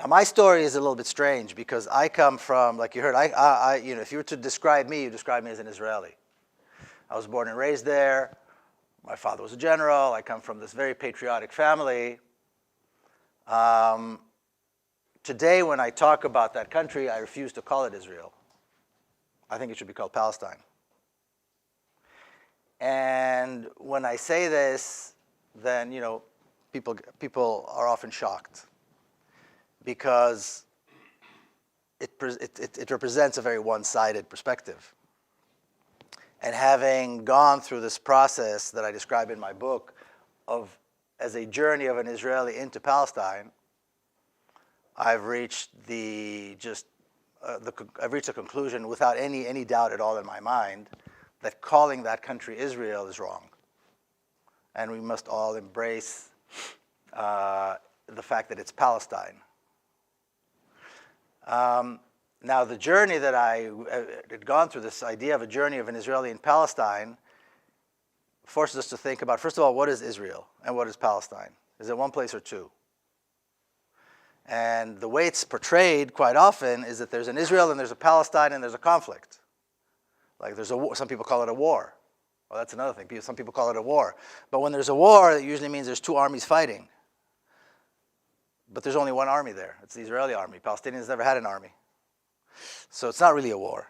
Now, my story is a little bit strange because I come from, like you heard, if you were to describe me, you describe me as an Israeli. I was born and raised there. My father was a general. I come from this very patriotic family. Today, when I talk about that country, I refuse to call it Israel. I think it should be called Palestine. And when I say this, then people are often shocked because it represents a very one-sided perspective. And having gone through this process that I describe in my book as a journey of an Israeli into Palestine, I've reached a conclusion without any doubt at all in my mind that calling that country Israel is wrong. And we must all embrace the fact that it's Palestine. Now, the journey that I had gone through, this idea of a journey of an Israeli in Palestine, forces us to think about, first of all, what is Israel and what is Palestine? Is it one place or two? And the way it's portrayed quite often is that there's an Israel and there's a Palestine and there's a conflict. Like there's a war. Some people call it a war. Well, that's another thing. Some people call it a war. But when there's a war, it usually means there's two armies fighting. But there's only one army there. It's the Israeli army. Palestinians never had an army. So it's not really a war.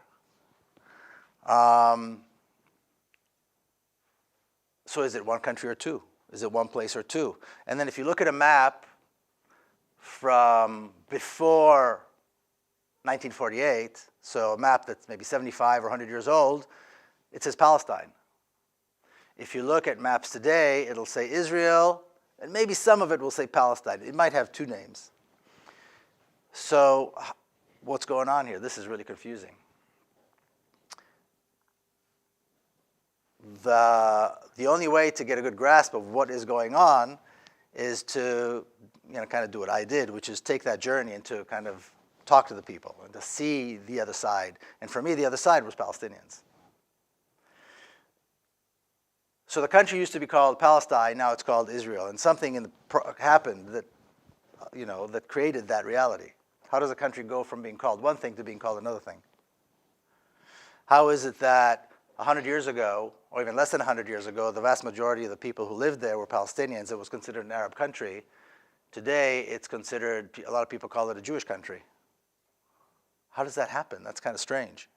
So is it one country or two? Is it one place or two? And then if you look at a map from before 1948, so a map that's maybe 75 or 100 years old, it says Palestine. If you look at maps today, it'll say Israel, and maybe some of it will say Palestine. It might have two names. So what's going on here? This is really confusing. The only way to get a good grasp of what is going on is to kind of do what I did, which is take that journey and to kind of talk to the people and to see the other side. And for me, the other side was Palestinians. So the country used to be called Palestine, now it's called Israel. And something happened that, that created that reality. How does a country go from being called one thing to being called another thing? How is it that 100 years ago, or even less than 100 years ago, the vast majority of the people who lived there were Palestinians? It was considered an Arab country. Today, it's considered, a lot of people call it a Jewish country. How does that happen? That's kind of strange.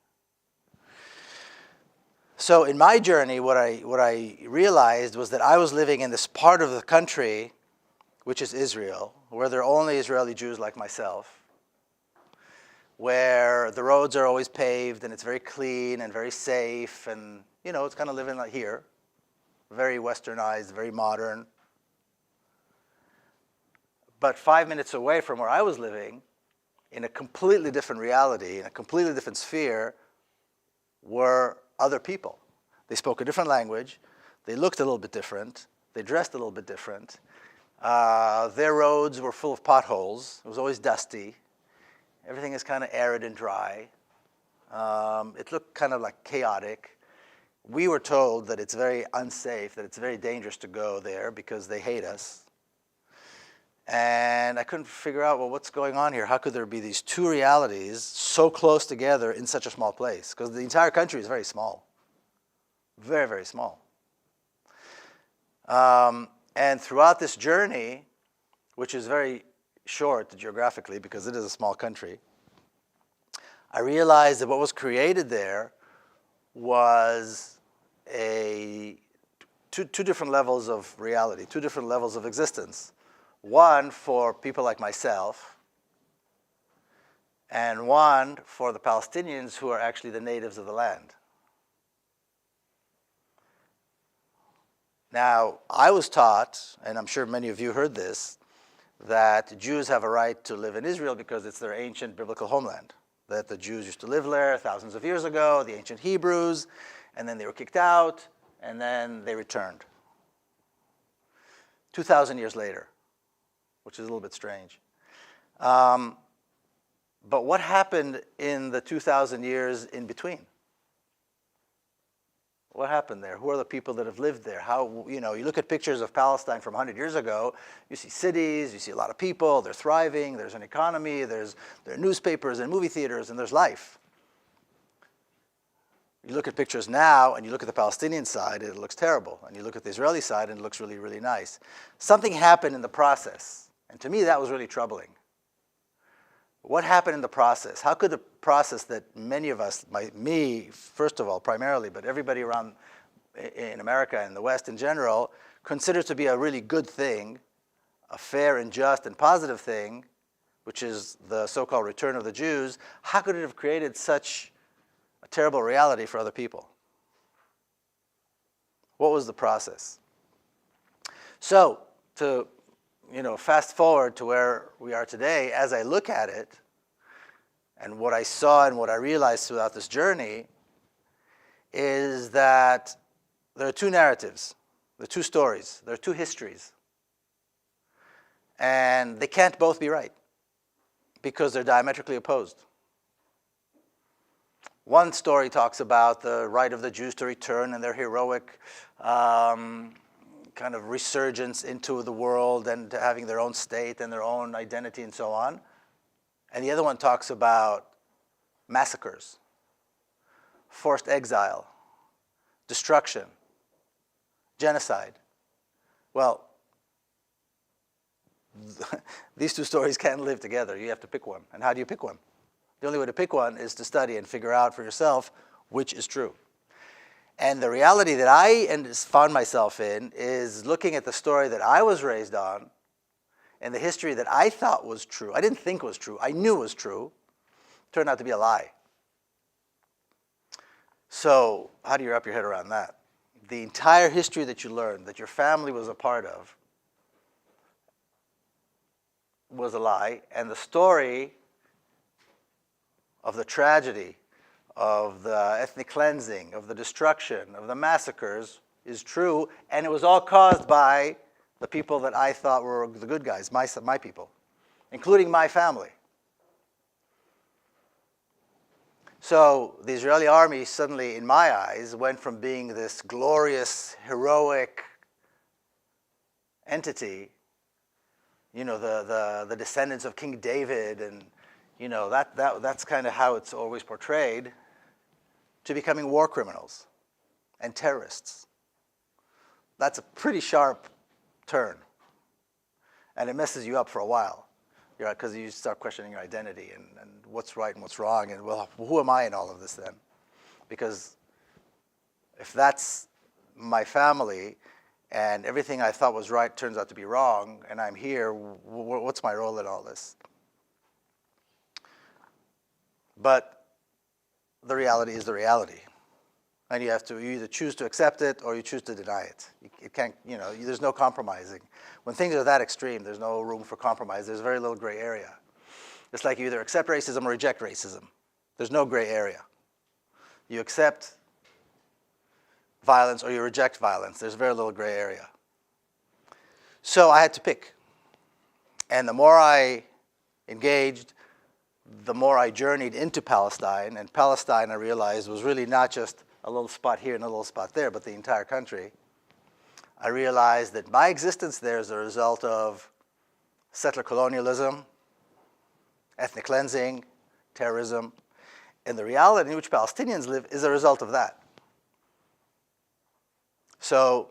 So in my journey, what I realized was that I was living in this part of the country, which is Israel, where there are only Israeli Jews like myself, where the roads are always paved and it's very clean and very safe, and it's kind of living like here, very westernized, very modern. But 5 minutes away from where I was living, in a completely different reality, in a completely different sphere, were other people. They spoke a different language. They looked a little bit different. They dressed a little bit different. Their roads were full of potholes. It was always dusty. Everything is kind of arid and dry. It looked kind of like chaotic. We were told that it's very unsafe, that it's very dangerous to go there because they hate us. And I couldn't figure out, well, what's going on here? How could there be these two realities so close together in such a small place? Because the entire country is very small. Very, very small. And throughout this journey, which is very short geographically because it is a small country, I realized that what was created there was two different levels of reality, two different levels of existence. One for people like myself, and one for the Palestinians who are actually the natives of the land. Now, I was taught, and I'm sure many of you heard this, that Jews have a right to live in Israel because it's their ancient biblical homeland. That the Jews used to live there thousands of years ago, the ancient Hebrews, and then they were kicked out, and then they returned. 2,000 years later, which is a little bit strange. But what happened in the 2,000 years in between? What happened there? Who are the people that have lived there? How, you look at pictures of Palestine from 100 years ago, you see cities, you see a lot of people, they're thriving, there's an economy, there are newspapers and movie theaters, and there's life. You look at pictures now, and you look at the Palestinian side, it looks terrible. And you look at the Israeli side, and it looks really, really nice. Something happened in the process, and to me that was really troubling. What happened in the process? How could the process that many of us, me first of all, primarily, but everybody around in America and the West in general, considers to be a really good thing, a fair and just and positive thing, which is the so-called return of the Jews, how could it have created such a terrible reality for other people? What was the process? So, to fast forward to where we are today, as I look at it, and what I saw and what I realized throughout this journey, is that there are two narratives, there are two stories, there are two histories. And they can't both be right, because they're diametrically opposed. One story talks about the right of the Jews to return and their heroic kind of resurgence into the world and to having their own state and their own identity and so on. And the other one talks about massacres, forced exile, destruction, genocide. Well, these two stories can't live together. You have to pick one. And how do you pick one? The only way to pick one is to study and figure out for yourself which is true. And the reality that I found myself in is looking at the story that I was raised on and the history that I thought was true. I didn't think was true. I knew was true. Turned out to be a lie. So how do you wrap your head around that? The entire history that you learned, that your family was a part of, was a lie. And the story of the tragedy, of the ethnic cleansing, of the destruction, of the massacres is true, and it was all caused by the people that I thought were the good guys, my people, including my family. So the Israeli army suddenly, in my eyes, went from being this glorious, heroic entity, the descendants of King David, and that's kind of how it's always portrayed, to becoming war criminals and terrorists. That's a pretty sharp turn. And it messes you up for a while, because you start questioning your identity and what's right and what's wrong, and well, who am I in all of this then? Because if that's my family and everything I thought was right turns out to be wrong, and I'm here, what's my role in all this? But the reality is the reality. And you either choose to accept it or you choose to deny it. It can't, there's no compromising. When things are that extreme, there's no room for compromise. There's very little gray area. It's like you either accept racism or reject racism. There's no gray area. You accept violence or you reject violence. There's very little gray area. So I had to pick. And the more I engaged, the more I journeyed into Palestine, and Palestine, I realized, was really not just a little spot here and a little spot there, but the entire country. I realized that my existence there is a result of settler colonialism, ethnic cleansing, terrorism, and the reality in which Palestinians live is a result of that. So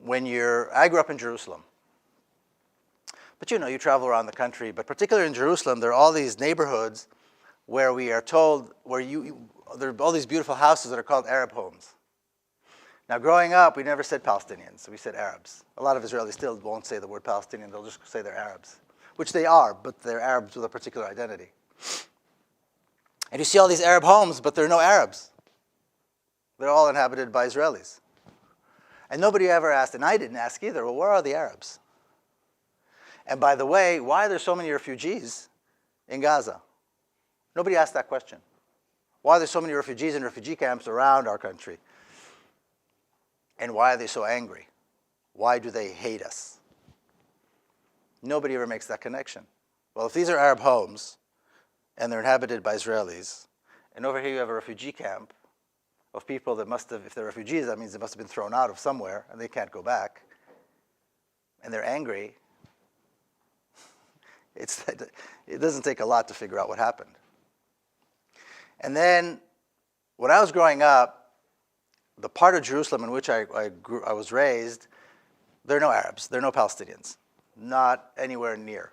I grew up in Jerusalem. But you travel around the country, but particularly in Jerusalem, there are all these neighborhoods where we are told, there are all these beautiful houses that are called Arab homes. Now, growing up, we never said Palestinians, we said Arabs. A lot of Israelis still won't say the word Palestinian, they'll just say they're Arabs, which they are, but they're Arabs with a particular identity. And you see all these Arab homes, but there are no Arabs. They're all inhabited by Israelis. And nobody ever asked, and I didn't ask either, well, where are the Arabs? And by the way, why are there so many refugees in Gaza? Nobody asked that question. Why are there so many refugees in refugee camps around our country? And why are they so angry? Why do they hate us? Nobody ever makes that connection. Well, if these are Arab homes and they're inhabited by Israelis, and over here you have a refugee camp, of people that must have, if they're refugees, that means they must have been thrown out of somewhere and they can't go back. And they're angry. It doesn't take a lot to figure out what happened. And then, when I was growing up, the part of Jerusalem in which I was raised, there are no Arabs, there are no Palestinians, not anywhere near.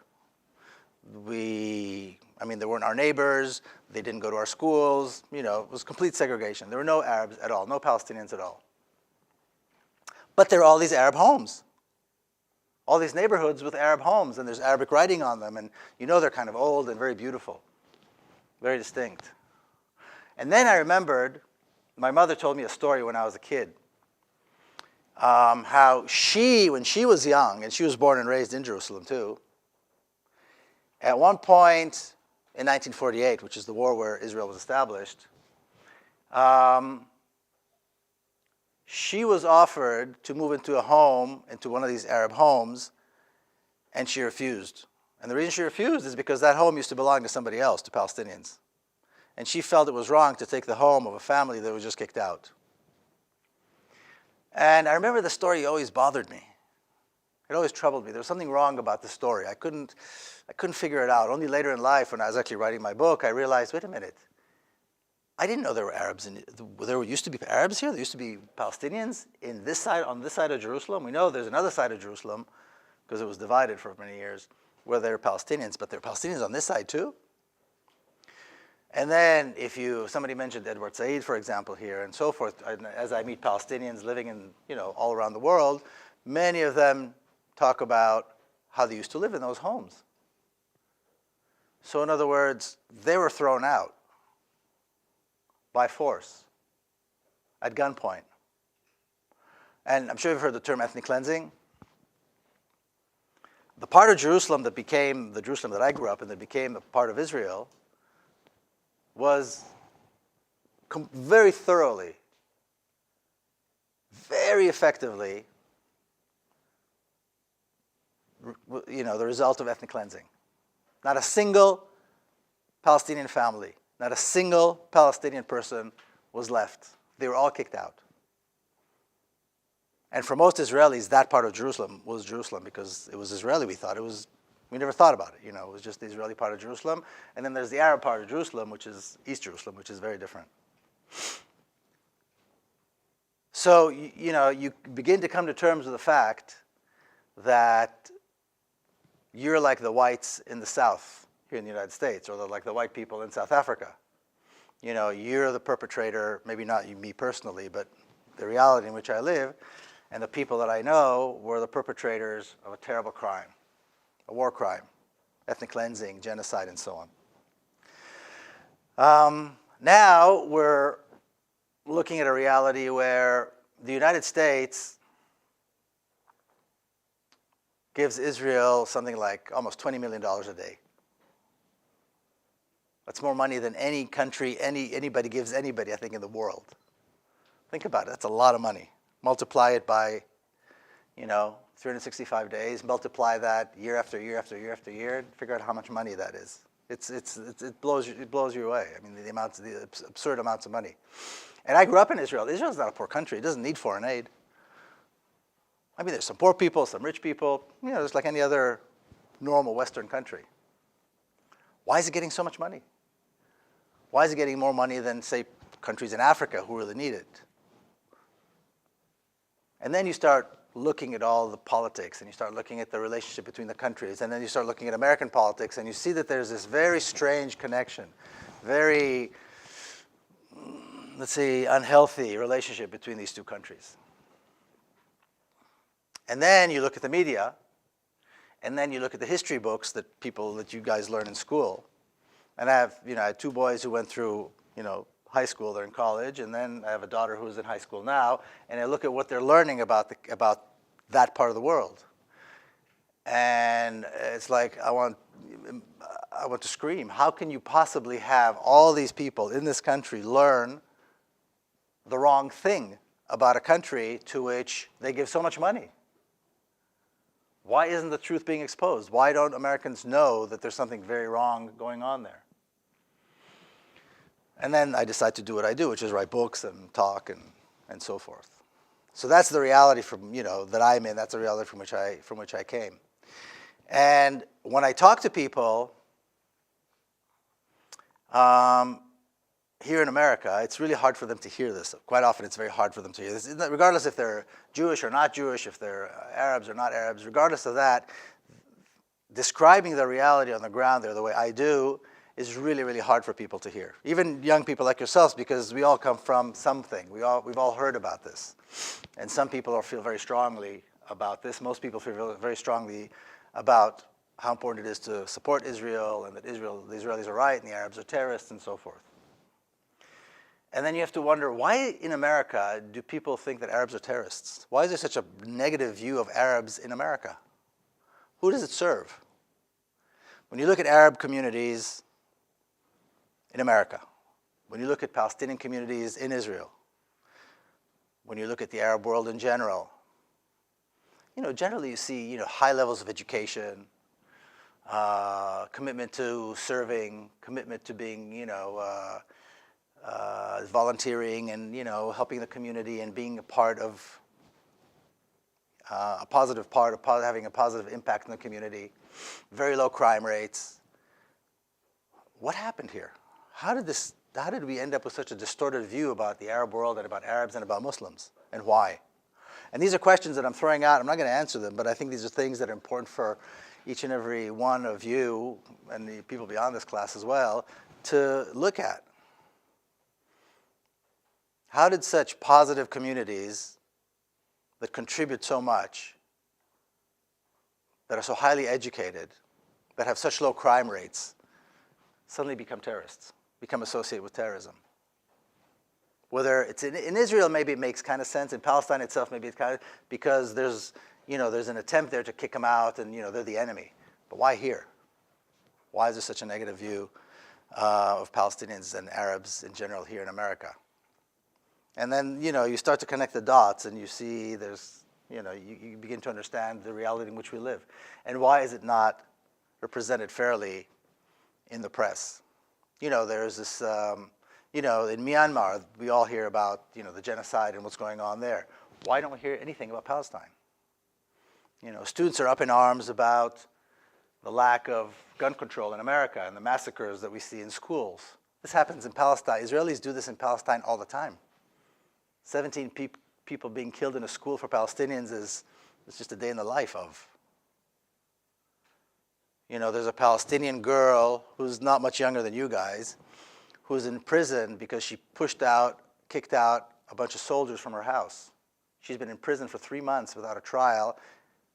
They weren't our neighbors, they didn't go to our schools, it was complete segregation. There were no Arabs at all, no Palestinians at all. But there are all these Arab homes. All these neighborhoods with Arab homes, and there's Arabic writing on them, and they're kind of old and very beautiful, very distinct. And then I remembered, my mother told me a story when I was a kid, how when she was young, and she was born and raised in Jerusalem too, at one point in 1948, which is the war where Israel was established, she was offered to move into one of these Arab homes, and she refused. And the reason she refused is because that home used to belong to somebody else, to Palestinians. And she felt it was wrong to take the home of a family that was just kicked out. And I remember the story always bothered me. It always troubled me. There was something wrong about the story. I couldn't figure it out. Only later in life, when I was actually writing my book, I realized, wait a minute. I didn't know there were Arabs. There used to be Arabs here. There used to be Palestinians on this side of Jerusalem. We know there's another side of Jerusalem, because it was divided for many years, where there are Palestinians. But there are Palestinians on this side too. And then somebody mentioned Edward Said, for example, here and so forth. As I meet Palestinians living in, all around the world, many of them talk about how they used to live in those homes. So in other words, they were thrown out by force, at gunpoint. And I'm sure you've heard the term ethnic cleansing. The part of Jerusalem that became the Jerusalem that I grew up in, that became a part of Israel, was very thoroughly, very effectively, the result of ethnic cleansing. Not a single Palestinian family, not a single Palestinian person was left. They were all kicked out. And for most Israelis, that part of Jerusalem was Jerusalem because it was Israeli. We never thought about it. It was just the Israeli part of Jerusalem. And then there's the Arab part of Jerusalem, which is East Jerusalem, which is very different. So, you begin to come to terms with the fact that you're like the whites in the South here in the United States, or like the white people in South Africa. You're the perpetrator, maybe not me personally, but the reality in which I live, and the people that I know were the perpetrators of a terrible crime, a war crime, ethnic cleansing, genocide, and so on. Now we're looking at a reality where the United States gives Israel something like almost $20 million a day. That's more money than any country, anybody gives anybody, I think, in the world. Think about it. That's a lot of money. Multiply it by, 365 days. Multiply that year after year after year after year. Figure out how much money that is. It blows you away. I mean, the absurd amounts of money. And I grew up in Israel. Israel's not a poor country. It doesn't need foreign aid. I mean, there's some poor people, some rich people. Just like any other normal Western country. Why is it getting so much money? Why is it getting more money than, say, countries in Africa who really need it? And then you start looking at all the politics, and you start looking at the relationship between the countries, and then you start looking at American politics, and you see that there's this very strange connection, very, let's say, unhealthy relationship between these two countries. And then you look at the media, and then you look at the history books that you guys learn in school. And I had two boys who went through, high school, they're in college, and then I have a daughter who's in high school now, and I look at what they're learning about that part of the world. And it's like, I want to scream. How can you possibly have all these people in this country learn the wrong thing about a country to which they give so much money? Why isn't the truth being exposed? Why don't Americans know that there's something very wrong going on there? And then I decide to do what I do, which is write books and talk and so forth. So that's the reality from, that I'm in. That's the reality from which I came. And when I talk to people here in America, it's really hard for them to hear this. Quite often it's very hard for them to hear this. Regardless if they're Jewish or not Jewish, if they're Arabs or not Arabs, regardless of that, describing the reality on the ground there the way I do is really, really hard for people to hear. Even young people like yourselves, because we all come from something. We've all heard about this. And some people feel very strongly about this. Most people feel very strongly about how important it is to support Israel and that the Israelis are right and the Arabs are terrorists and so forth. And then you have to wonder, why in America do people think that Arabs are terrorists? Why is there such a negative view of Arabs in America? Who does it serve? When you look at Arab communities in America, when you look at Palestinian communities in Israel, when you look at the Arab world in general, generally you see, high levels of education, commitment to serving, commitment to being, volunteering and, helping the community and being a part of, having a positive impact in the community, very low crime rates. What happened here? How did we end up with such a distorted view about the Arab world and about Arabs and about Muslims, and why? And these are questions that I'm throwing out. I'm not going to answer them, but I think these are things that are important for each and every one of you and the people beyond this class as well to look at. How did such positive communities that contribute so much, that are so highly educated, that have such low crime rates, suddenly become terrorists, become associated with terrorism? Whether it's in Israel, maybe it makes kind of sense. In Palestine itself, maybe it's kind of because there's an attempt there to kick them out, and they're the enemy. But why here? Why is there such a negative view of Palestinians and Arabs in general here in America? And then you start to connect the dots, and you see you begin to understand the reality in which we live, and why is it not represented fairly in the press? There's this. In Myanmar, we all hear about, the genocide and what's going on there. Why don't we hear anything about Palestine? Students are up in arms about the lack of gun control in America and the massacres that we see in schools. This happens in Palestine. Israelis do this in Palestine all the time. 17 people being killed in a school for Palestinians is just a day in the life of. There's a Palestinian girl who's not much younger than you guys, who's in prison because she kicked out a bunch of soldiers from her house. She's been in prison for 3 months without a trial,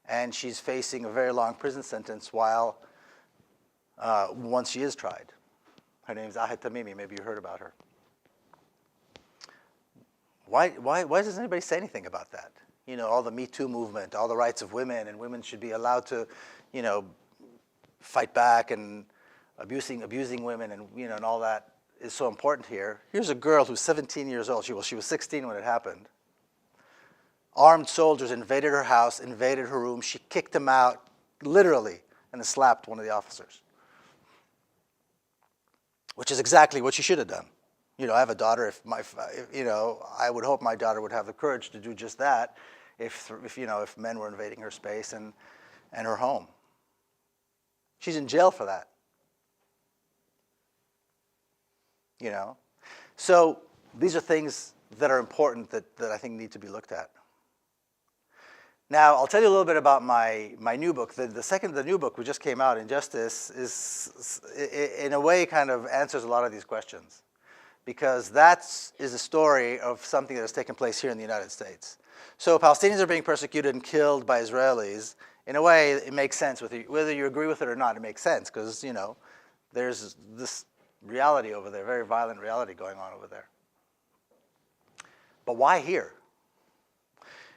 and she's facing a very long prison sentence once she is tried. Her name's Ahed Tamimi. Maybe you heard about her. Why doesn't anybody say anything about that? All the Me Too movement, all the rights of women, and women should be allowed to, fight back, and abusing women, and all that is so important here. Here's a girl who's 17 years old. She was 16 when it happened. Armed soldiers invaded her house, invaded her room. She kicked them out, literally, and then slapped one of the officers, which is exactly what she should have done. I have a daughter. I would hope my daughter would have the courage to do just that if men were invading her space and her home. She's in jail for that. So these are things that are important that I think need to be looked at. Now, I'll tell you a little bit about my new book. The new book, which just came out, Injustice, is in a way kind of answers a lot of these questions, because that is a story of something that has taken place here in the United States. So Palestinians are being persecuted and killed by Israelis. In a way, it makes sense. Whether you agree with it or not, it makes sense, because, there's this reality over there, very violent reality going on over there. But why here?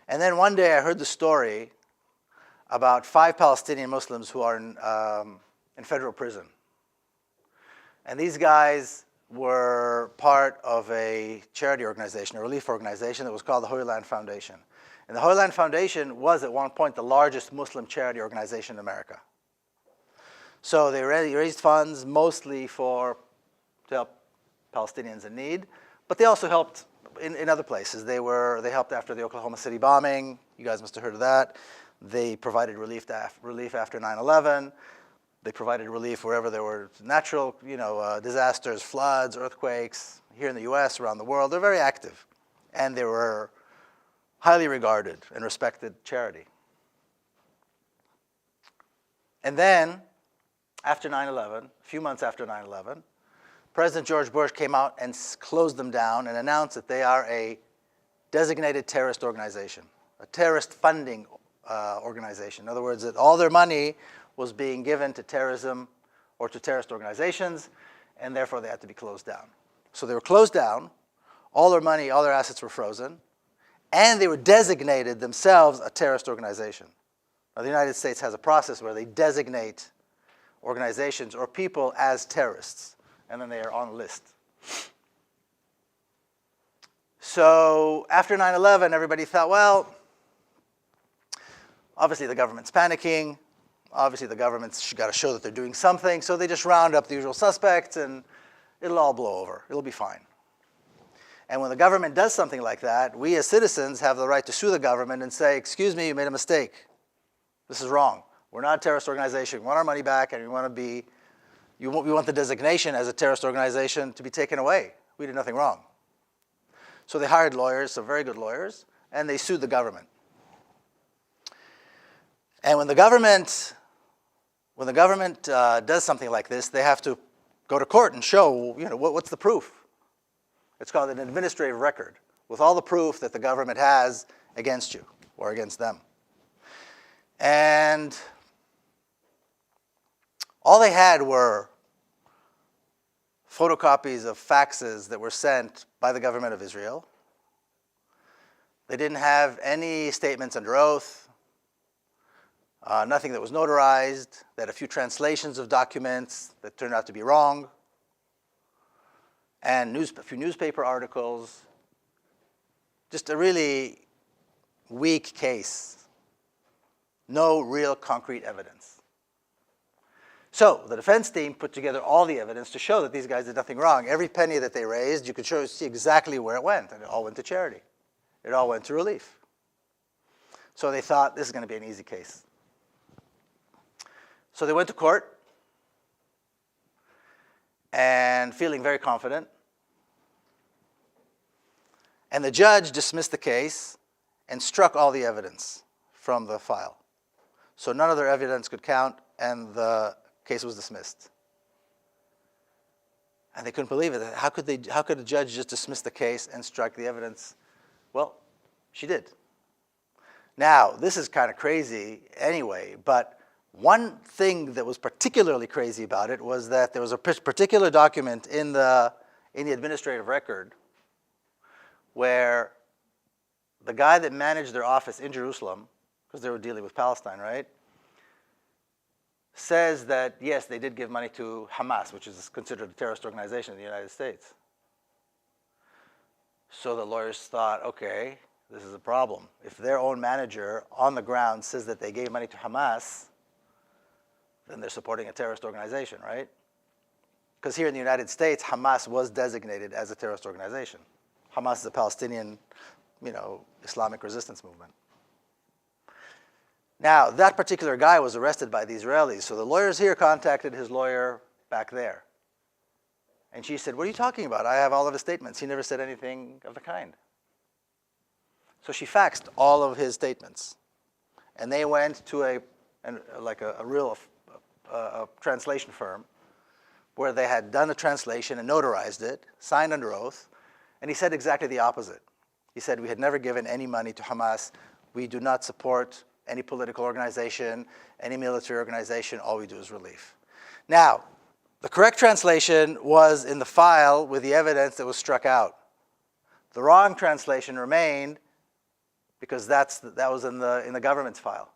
And then one day I heard the story about 5 Palestinian Muslims who are in federal prison. And these guys were part of a charity organization, a relief organization that was called the Holy Land Foundation. And the Holy Land Foundation was at one point the largest Muslim charity organization in America. So they raised funds mostly to help Palestinians in need, but they also helped in other places. They helped after the Oklahoma City bombing. You guys must have heard of that. They provided relief after 9/11. They provided relief wherever there were natural, disasters, floods, earthquakes, here in the U.S., around the world. They're very active, and they were highly regarded and respected charity. And then, after 9/11, a few months after 9/11, President George Bush came out and closed them down and announced that they are a designated terrorist organization, a terrorist funding organization. In other words, that all their money was being given to terrorism or to terrorist organizations, and therefore they had to be closed down. So they were closed down, all their money, all their assets were frozen, and they were designated themselves a terrorist organization. Now, the United States has a process where they designate organizations or people as terrorists, and then they are on a list. So after 9/11, everybody thought, well, obviously the government's panicking. Obviously the government's got to show that they're doing something, so they just round up the usual suspects, and it'll all blow over. It'll be fine. And when the government does something like that, we as citizens have the right to sue the government and say, excuse me, you made a mistake. This is wrong. We're not a terrorist organization. We want our money back, and we want the designation as a terrorist organization to be taken away. We did nothing wrong. So they hired lawyers, some very good lawyers, and they sued the government. And when the government does something like this, they have to go to court and show, what's the proof? It's called an administrative record, with all the proof that the government has against you or against them. And all they had were photocopies of faxes that were sent by the government of Israel. They didn't have any statements under oath, nothing that was notarized. They had a few translations of documents that turned out to be wrong, and a few newspaper articles. Just a really weak case. No real concrete evidence. So the defense team put together all the evidence to show that these guys did nothing wrong. Every penny that they raised, you could see exactly where it went, and it all went to charity. It all went to relief. So they thought, this is going to be an easy case. So they went to court, and feeling very confident. And the judge dismissed the case and struck all the evidence from the file. So none of their evidence could count, and the case was dismissed. And they couldn't believe it. How could a judge just dismiss the case and strike the evidence? Well, she did. Now, this is kind of crazy anyway, but one thing that was particularly crazy about it was that there was a particular document in the administrative record where the guy that managed their office in Jerusalem, because they were dealing with Palestine, right, says that, yes, they did give money to Hamas, which is considered a terrorist organization in the United States. So the lawyers thought, okay, this is a problem. If their own manager on the ground says that they gave money to Hamas, then they're supporting a terrorist organization, right? Because here in the United States, Hamas was designated as a terrorist organization. Hamas is a Palestinian, Islamic resistance movement. Now, that particular guy was arrested by the Israelis, so the lawyers here contacted his lawyer back there. And she said, what are you talking about? I have all of his statements. He never said anything of the kind. So she faxed all of his statements. And they went to a real translation firm where they had done a translation and notarized it, signed under oath, and he said exactly the opposite. He said, we had never given any money to Hamas. We do not support any political organization, any military organization. All we do is relief. Now, the correct translation was in the file with the evidence that was struck out. The wrong translation remained because that was in the government's file.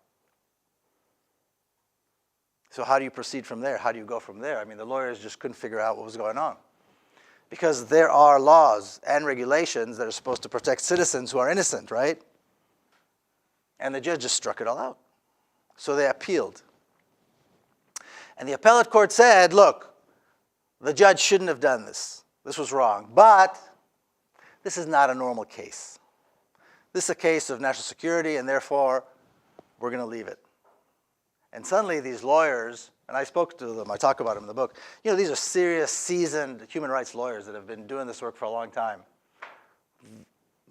So how do you proceed from there? How do you go from there? I mean, the lawyers just couldn't figure out what was going on. Because there are laws and regulations that are supposed to protect citizens who are innocent, right? And the judge just struck it all out. So they appealed. And the appellate court said, look, the judge shouldn't have done this. This was wrong. But this is not a normal case. This is a case of national security, and therefore, we're going to leave it. And suddenly these lawyers, and I spoke to them, I talk about them in the book, these are serious, seasoned human rights lawyers that have been doing this work for a long time.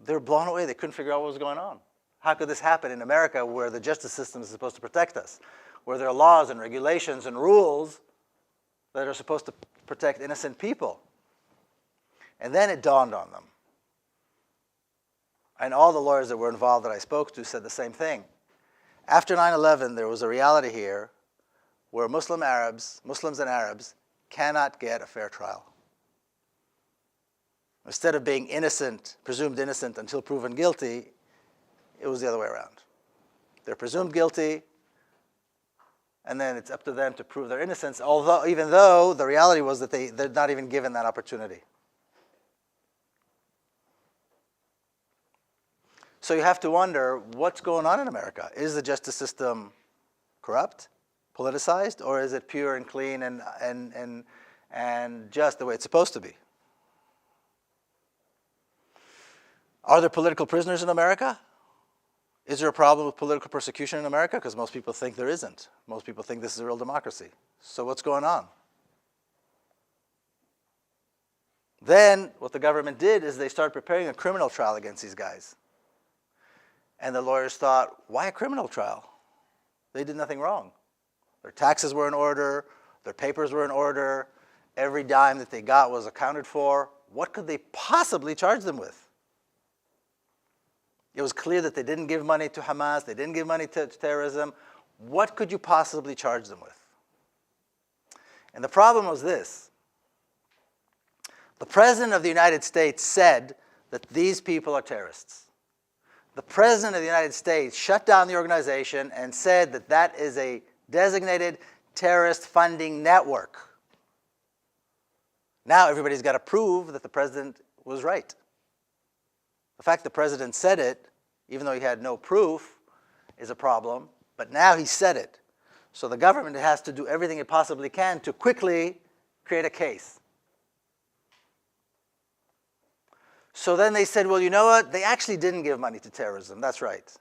They're blown away. They couldn't figure out what was going on. How could this happen in America where the justice system is supposed to protect us, where there are laws and regulations and rules that are supposed to protect innocent people? And then it dawned on them. And all the lawyers that were involved that I spoke to said the same thing. After 9/11, there was a reality here where Muslims and Arabs cannot get a fair trial. Instead of being innocent, presumed innocent until proven guilty, it was the other way around. They're presumed guilty, and then it's up to them to prove their innocence, even though the reality was that they're not even given that opportunity. So you have to wonder, what's going on in America? Is the justice system corrupt, politicized, or is it pure and clean and just the way it's supposed to be? Are there political prisoners in America? Is there a problem with political persecution in America? Because most people think there isn't. Most people think this is a real democracy. So what's going on? Then what the government did is they started preparing a criminal trial against these guys. And the lawyers thought, why a criminal trial? They did nothing wrong. Their taxes were in order. Their papers were in order. Every dime that they got was accounted for. What could they possibly charge them with? It was clear that they didn't give money to Hamas. They didn't give money to terrorism. What could you possibly charge them with? And the problem was this. The President of the United States said that these people are terrorists. The President of the United States shut down the organization and said that that is a designated terrorist funding network. Now everybody's got to prove that the President was right. The fact the President said it, even though he had no proof, is a problem. But now he said it. So the government has to do everything it possibly can to quickly create a case. So then they said, well, you know what? They actually didn't give money to terrorism. That's right.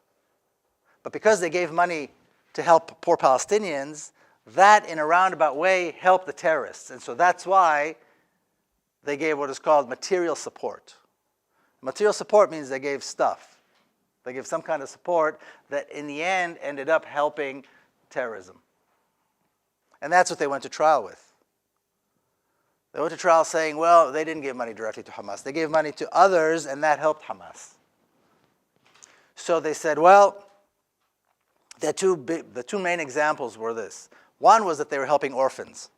But because they gave money to help poor Palestinians, that in a roundabout way helped the terrorists. And so that's why they gave what is called material support. Material support means they gave stuff. They gave some kind of support that in the end ended up helping terrorism. And that's what they went to trial with. They went to trial saying, well, they didn't give money directly to Hamas. They gave money to others, and that helped Hamas. So they said, well, the two main examples were this. One was that they were helping orphans.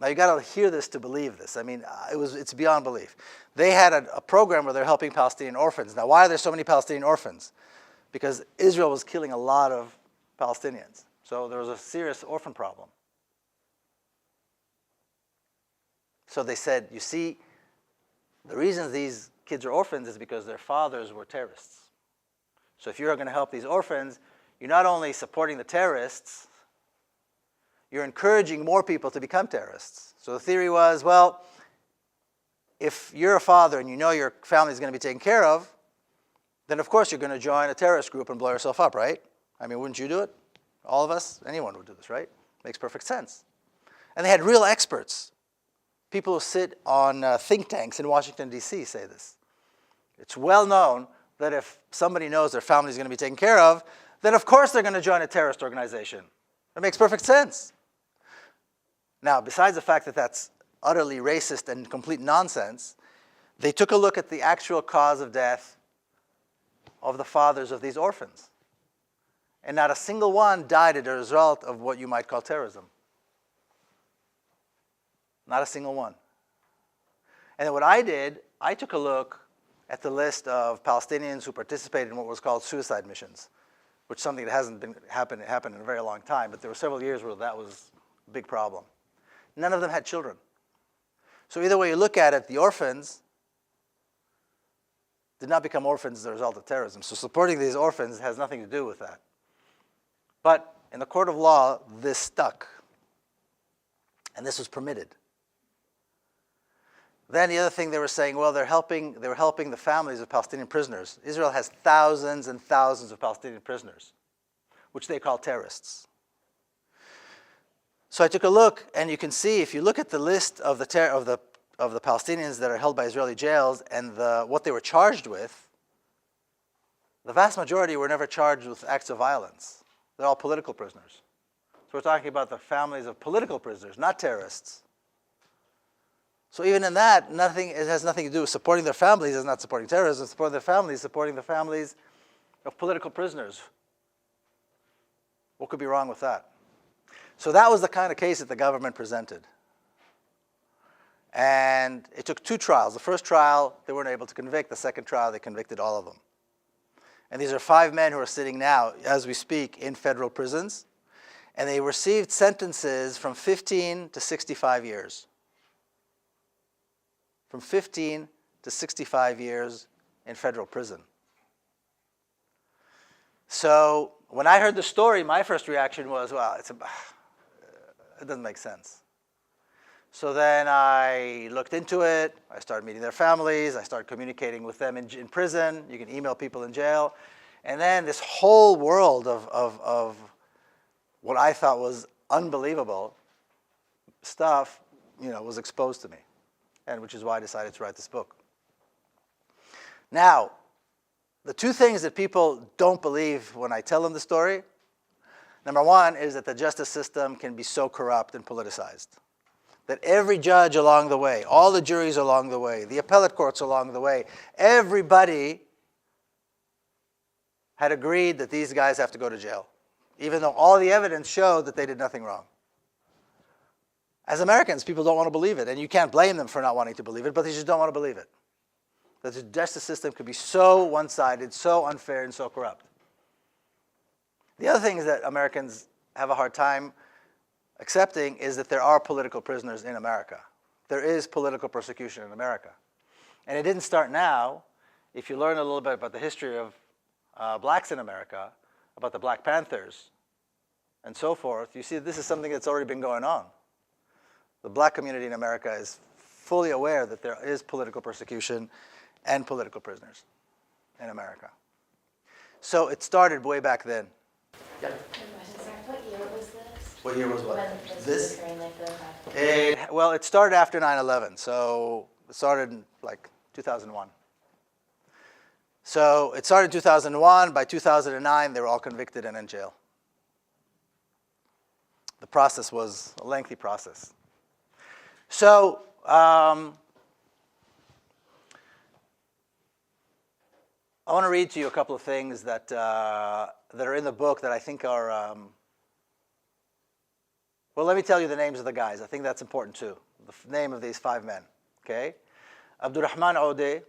Now, you got to hear this to believe this. I mean, it's beyond belief. They had a program where they're helping Palestinian orphans. Now, why are there so many Palestinian orphans? Because Israel was killing a lot of Palestinians. So there was a serious orphan problem. So they said, you see, the reason these kids are orphans is because their fathers were terrorists. So if you're going to help these orphans, you're not only supporting the terrorists, you're encouraging more people to become terrorists. So the theory was, well, if you're a father and you know your family is going to be taken care of, then of course you're going to join a terrorist group and blow yourself up, right? I mean, wouldn't you do it? All of us? Anyone would do this, right? Makes perfect sense. And they had real experts. People who sit on think tanks in Washington, D.C. say this. It's well known that if somebody knows their family is going to be taken care of, then of course they're going to join a terrorist organization. It makes perfect sense. Now, besides the fact that that's utterly racist and complete nonsense, they took a look at the actual cause of death of the fathers of these orphans. And not a single one died as a result of what you might call terrorism. Not a single one. And then what I did, I took a look at the list of Palestinians who participated in what was called suicide missions, which is something that hasn't happened in a very long time, but there were several years where that was a big problem. None of them had children. So either way you look at it, the orphans did not become orphans as a result of terrorism. So supporting these orphans has nothing to do with that. But in the court of law, this stuck. And this was permitted. Then the other thing they were saying, well, they were helping the families of Palestinian prisoners. Israel has thousands and thousands of Palestinian prisoners, which they call terrorists. So I took a look, and you can see, if you look at the list of the Palestinians that are held by Israeli jails and what they were charged with, the vast majority were never charged with acts of violence. They're all political prisoners. So we're talking about the families of political prisoners, not terrorists. So even in that, it has nothing to do with supporting their families. It's not supporting terrorism. Supporting the families of political prisoners. What could be wrong with that? So that was the kind of case that the government presented. And it took 2 trials. The first trial, they weren't able to convict. The second trial, they convicted all of them. And these are 5 men who are sitting now, as we speak, in federal prisons. And they received sentences from 15 to 65 years. From 15 to 65 years in federal prison. So when I heard the story, my first reaction was, well, it doesn't make sense. So then I looked into it. I started meeting their families. I started communicating with them in prison. You can email people in jail. And then this whole world of what I thought was unbelievable stuff, was exposed to me. And which is why I decided to write this book. Now, the 2 things that people don't believe when I tell them the story, number 1 is that the justice system can be so corrupt and politicized. That every judge along the way, all the juries along the way, the appellate courts along the way, everybody had agreed that these guys have to go to jail, even though all the evidence showed that they did nothing wrong. As Americans, people don't want to believe it, and you can't blame them for not wanting to believe it, but they just don't want to believe it. That the justice system could be so one-sided, so unfair, and so corrupt. The other thing is that Americans have a hard time accepting is that there are political prisoners in America. There is political persecution in America. And it didn't start now. If you learn a little bit about the history of blacks in America, about the Black Panthers, and so forth, you see this is something that's already been going on. The black community in America is fully aware that there is political persecution and political prisoners in America. So it started way back then. Yeah. What year was this? What year was what? When This? Well, It started after 9/11, so it started in 2001. So it started in 2001. By 2009, they were all convicted and in jail. The process was a lengthy process. So I want to read to you a couple of things that are in the book that I think are, well, let me tell you the names of the guys. I think that's important too, the name of these 5 men, okay? Abdurrahman Odeh,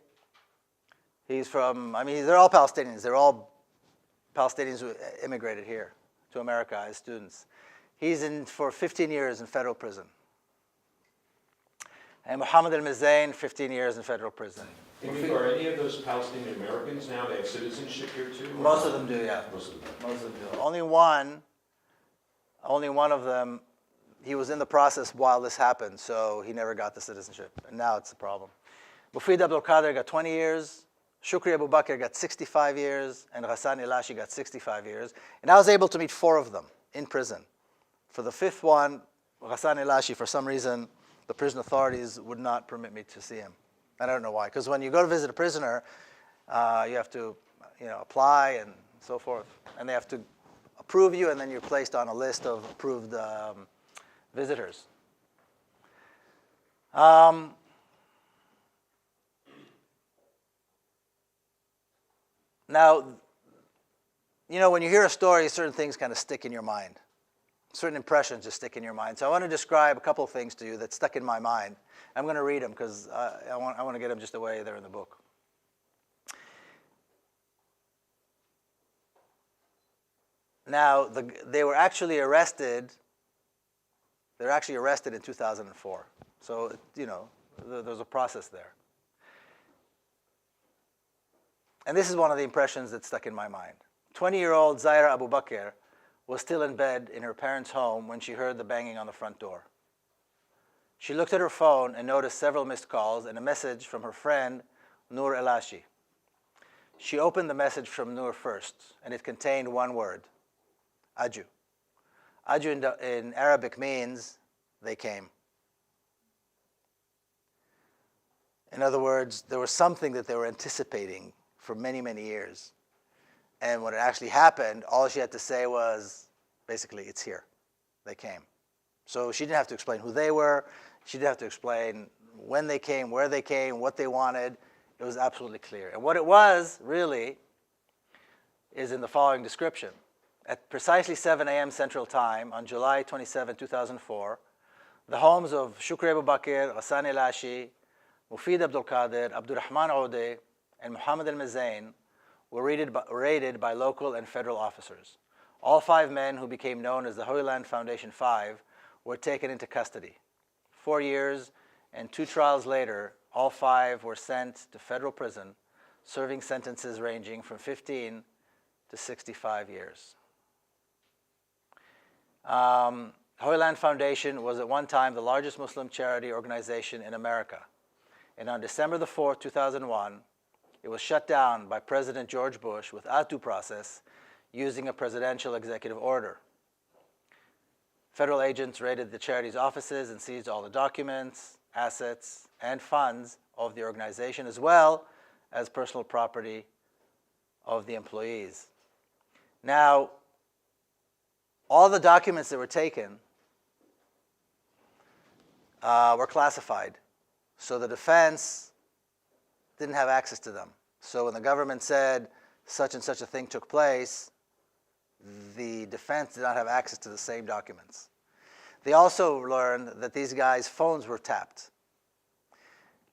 he's from, they're all Palestinians. They're all Palestinians who immigrated here to America as students. He's in for 15 years in federal prison. And Mohammed al-Mazain, 15 years in federal prison. Miko, are any of those Palestinian Americans now? They have citizenship here too? Most of them do, yeah. Most of them. Most of them do. Only one of them, he was in the process while this happened, so he never got the citizenship. And now it's a problem. Mufid Abdul Qadir got 20 years. Shukri Abu Bakr got 65 years. And Ghassan Ilashi got 65 years. And I was able to meet 4 of them in prison. For the 5th one, Ghassan Ilashi, for some reason, the prison authorities would not permit me to see him. I don't know why. Because when you go to visit a prisoner, you have to apply and so forth. And they have to approve you, and then you're placed on a list of approved visitors. Now, when you hear a story, certain things kind of stick in your mind. Certain impressions just stick in your mind. So I want to describe a couple of things to you that stuck in my mind. I'm going to read them because I want to get them just the way they're in the book. Now, they were actually arrested. They were actually arrested in 2004. So, there's a process there. And this is one of the impressions that stuck in my mind. 20-year-old Zaira Abu Bakr was still in bed in her parents' home when she heard the banging on the front door. She looked at her phone and noticed several missed calls and a message from her friend, Noor Elashi. She opened the message from Noor first, and it contained one word, Aju. Aju in Arabic means they came. In other words, there was something that they were anticipating for many, many years. And when it actually happened, all she had to say was, basically, it's here. They came. So she didn't have to explain who they were. She didn't have to explain when they came, where they came, what they wanted. It was absolutely clear. And what it was, really, is in the following description. At precisely 7 a.m. Central Time on July 27, 2004, the homes of Shukri Abu Bakr, Ghassan Elashi, Mufid Abdul Qadir, Abdurrahman Odeh, and Muhammad al-Mazain were raided by local and federal officers. All 5 men who became known as the Holy Land Foundation 5 were taken into custody. 4 years and 2 trials later, all 5 were sent to federal prison, serving sentences ranging from 15 to 65 years. Holy Land Foundation was at one time the largest Muslim charity organization in America. And on December the 4th, 2001, it was shut down by President George Bush without due process, using a presidential executive order. Federal agents raided the charity's offices and seized all the documents, assets, and funds of the organization, as well as personal property of the employees. Now, all the documents that were taken were classified. So the defense didn't have access to them. So when the government said such and such a thing took place, the defense did not have access to the same documents. They also learned that these guys' phones were tapped.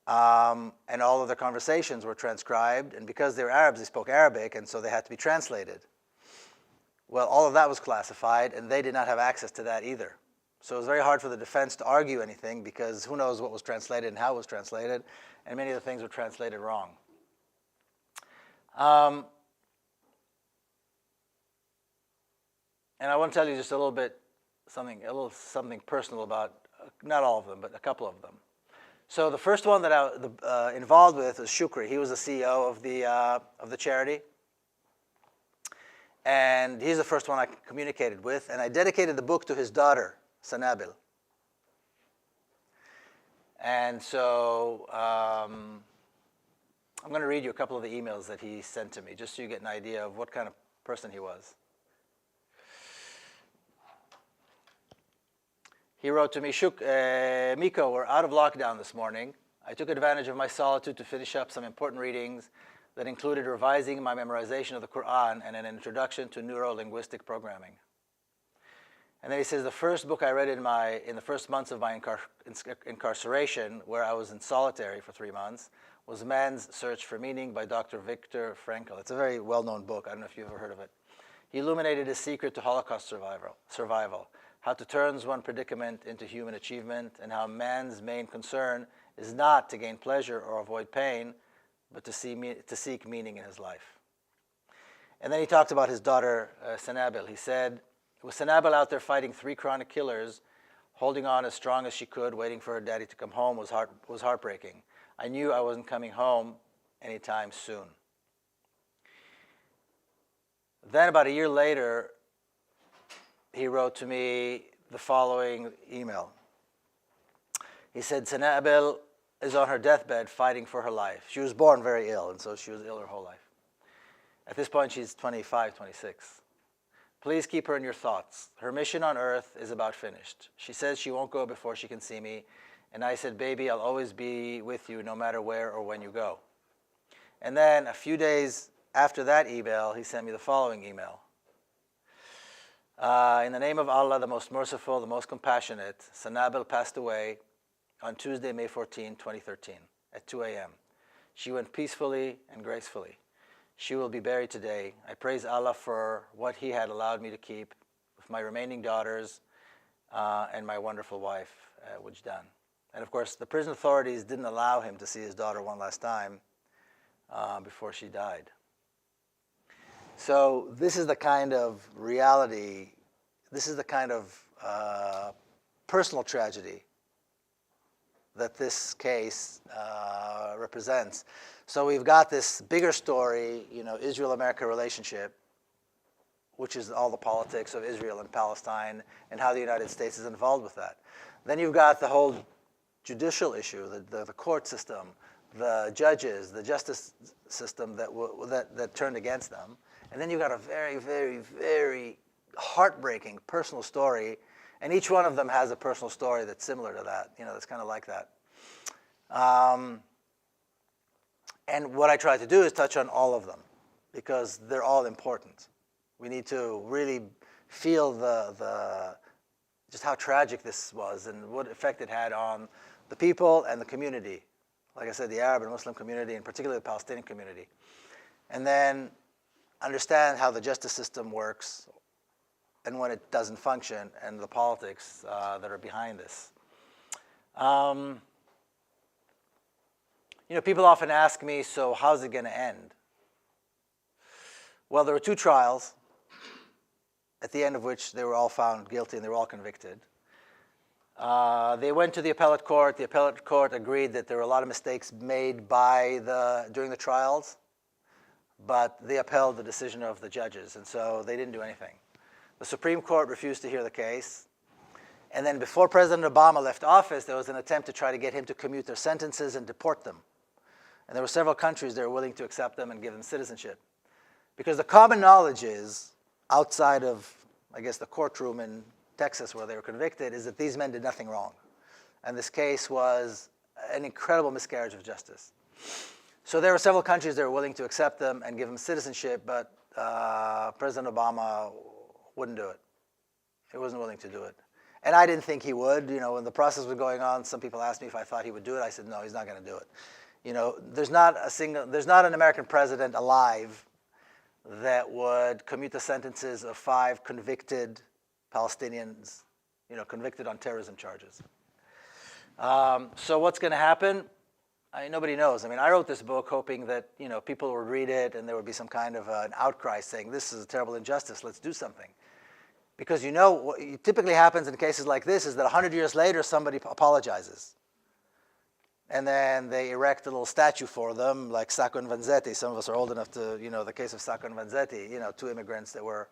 And all of their conversations were transcribed. And because they were Arabs, they spoke Arabic, and so they had to be translated. Well, all of that was classified, and they did not have access to that either. So it was very hard for the defense to argue anything, because who knows what was translated and how it was translated, and many of the things were translated wrong. And I want to tell you just a little something personal about, not all of them, but a couple of them. So the first one that I was involved with was Shukri. He was the CEO of the charity. And he's the first one I communicated with. And I dedicated the book to his daughter, Sanabil. And so I'm going to read you a couple of the emails that he sent to me, just so you get an idea of what kind of person he was. He wrote to me, Miko, we're out of lockdown this morning. I took advantage of my solitude to finish up some important readings that included revising my memorization of the Quran and an introduction to neuro-linguistic programming. And then he says, the first book I read in the first months of my incarceration, where I was in solitary for 3 months, was Man's Search for Meaning by Dr. Viktor Frankl. It's a very well-known book. I don't know if you've ever heard of it. He illuminated his secret to Holocaust survival, how to turn one predicament into human achievement, and how man's main concern is not to gain pleasure or avoid pain, but to seek meaning in his life. And then he talked about his daughter, Sanabil. He said, with Sanabil out there fighting 3 chronic killers, holding on as strong as she could, waiting for her daddy to come home was heartbreaking. I knew I wasn't coming home anytime soon. Then about a year later, he wrote to me the following email. He said, Sanabil is on her deathbed fighting for her life. She was born very ill, and so she was ill her whole life. At this point, she's 25, 26. Please keep her in your thoughts. Her mission on earth is about finished. She says she won't go before she can see me. And I said, baby, I'll always be with you no matter where or when you go. And then a few days after that email, he sent me the following email. In the name of Allah, the most merciful, the most compassionate, Sanabil passed away on Tuesday, May 14, 2013, at 2 a.m. She went peacefully and gracefully. She will be buried today. I praise Allah for what He had allowed me to keep with my remaining daughters and my wonderful wife, Wujdan. And of course, the prison authorities didn't allow him to see his daughter one last time before she died. So this is the kind of reality, this is the kind of personal tragedy that this case represents. So we've got this bigger story, Israel-America relationship, which is all the politics of Israel and Palestine and how the United States is involved with that. Then you've got the whole judicial issue, the court system, the judges, the justice system that turned against them. And then you've got a very, very, very heartbreaking personal story, and each one of them has a personal story that's similar to that, that's kind of like that. And what I try to do is touch on all of them, because they're all important. We need to really feel just how tragic this was and what effect it had on the people and the community. Like I said, the Arab and Muslim community, and particularly the Palestinian community. And then understand how the justice system works and when it doesn't function, and the politics that are behind this. People often ask me, so how's it going to end? Well, there were 2 trials, at the end of which they were all found guilty and they were all convicted. They went to the appellate court. The appellate court agreed that there were a lot of mistakes made during the trials, but they upheld the decision of the judges, and so they didn't do anything. The Supreme Court refused to hear the case, and then before President Obama left office, there was an attempt to try to get him to commute their sentences and deport them. And there were several countries that were willing to accept them and give them citizenship. Because the common knowledge is, outside of, I guess, the courtroom in Texas where they were convicted, is that these men did nothing wrong. And this case was an incredible miscarriage of justice. So there were several countries that were willing to accept them and give them citizenship, but President Obama wouldn't do it. He wasn't willing to do it. And I didn't think he would. When the process was going on, some people asked me if I thought he would do it. I said, no, he's not going to do it. There's not an American president alive that would commute the sentences of 5 convicted Palestinians, convicted on terrorism charges. So what's going to happen? Nobody knows. I wrote this book hoping that people would read it and there would be some kind of an outcry saying, this is a terrible injustice, let's do something. Because what typically happens in cases like this is that 100 years later somebody apologizes. And then they erect a little statue for them, like Sacco and Vanzetti. Some of us are old enough to, the case of Sacco and Vanzetti, 2 immigrants that were,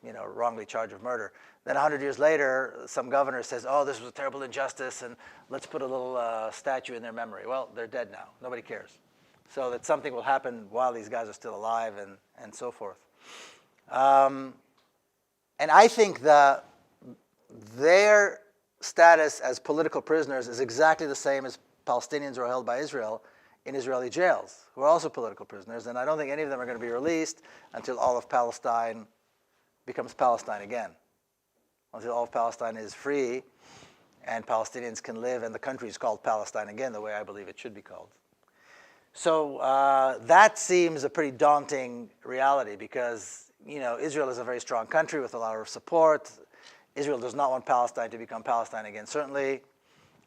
wrongly charged of murder. Then 100 years later, some governor says, oh, this was a terrible injustice, and let's put a little statue in their memory. Well, they're dead now. Nobody cares. So that something will happen while these guys are still alive and so forth. And I think that their status as political prisoners is exactly the same as Palestinians who are held by Israel in Israeli jails, who are also political prisoners. And I don't think any of them are going to be released until all of Palestine becomes Palestine again. Until all of Palestine is free and Palestinians can live and the country is called Palestine again, the way I believe it should be called. So that seems a pretty daunting reality because, Israel is a very strong country with a lot of support. Israel does not want Palestine to become Palestine again, certainly.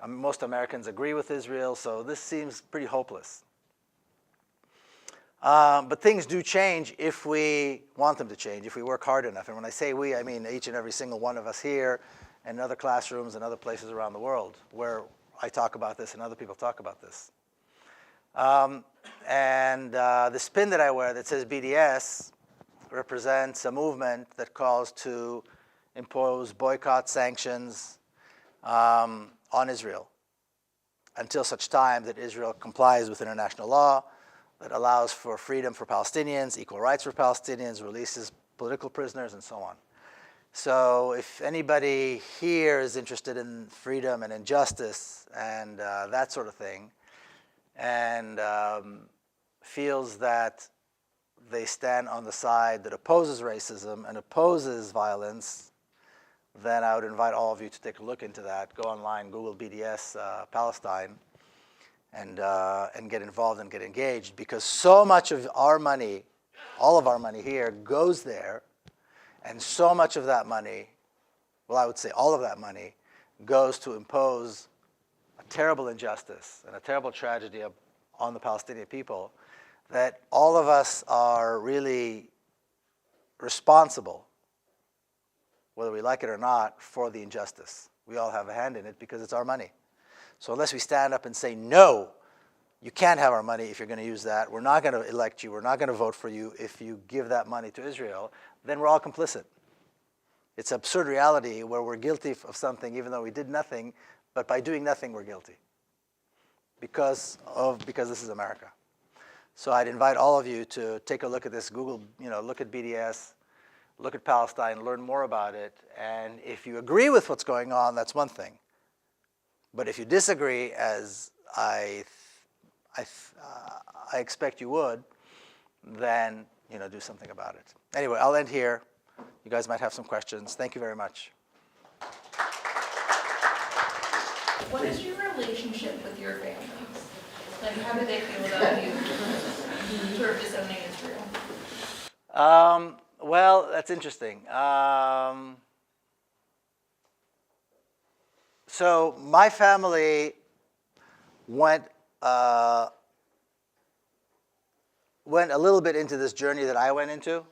Most Americans agree with Israel, so this seems pretty hopeless. But things do change if we want them to change, if we work hard enough. And when I say we, I mean each and every single one of us here and other classrooms and other places around the world where I talk about this and other people talk about this. The spin that I wear that says BDS represents a movement that calls to impose boycott sanctions on Israel until such time that Israel complies with international law that allows for freedom for Palestinians, equal rights for Palestinians, releases political prisoners, and so on. So if anybody here is interested in freedom and injustice and that sort of thing, and feels that they stand on the side that opposes racism and opposes violence, then I would invite all of you to take a look into that. Go online, Google BDS Palestine, and get involved and get engaged, because so much of our money, all of our money here, goes there, and so much of that money, well, I would say all of that money, goes to impose a terrible injustice and a terrible tragedy on the Palestinian people, that all of us are really responsible, whether we like it or not, for the injustice. We all have a hand in it because it's our money. So unless we stand up and say, no, you can't have our money if you're going to use that, we're not going to elect you, we're not going to vote for you if you give that money to Israel, then we're all complicit. It's an absurd reality where we're guilty of something even though we did nothing, but by doing nothing we're guilty because this is America. So I'd invite all of you to take a look at this, Google, look at BDS, look at Palestine, learn more about it, and if you agree with what's going on, that's one thing. But if you disagree, as I expect you would, then do something about it. Anyway, I'll end here. You guys might have some questions. Thank you very much. What is your relationship with your families? Like, how do they feel about you sort of disowning Israel? Well, that's interesting. So my family went a little bit into this journey that I went into.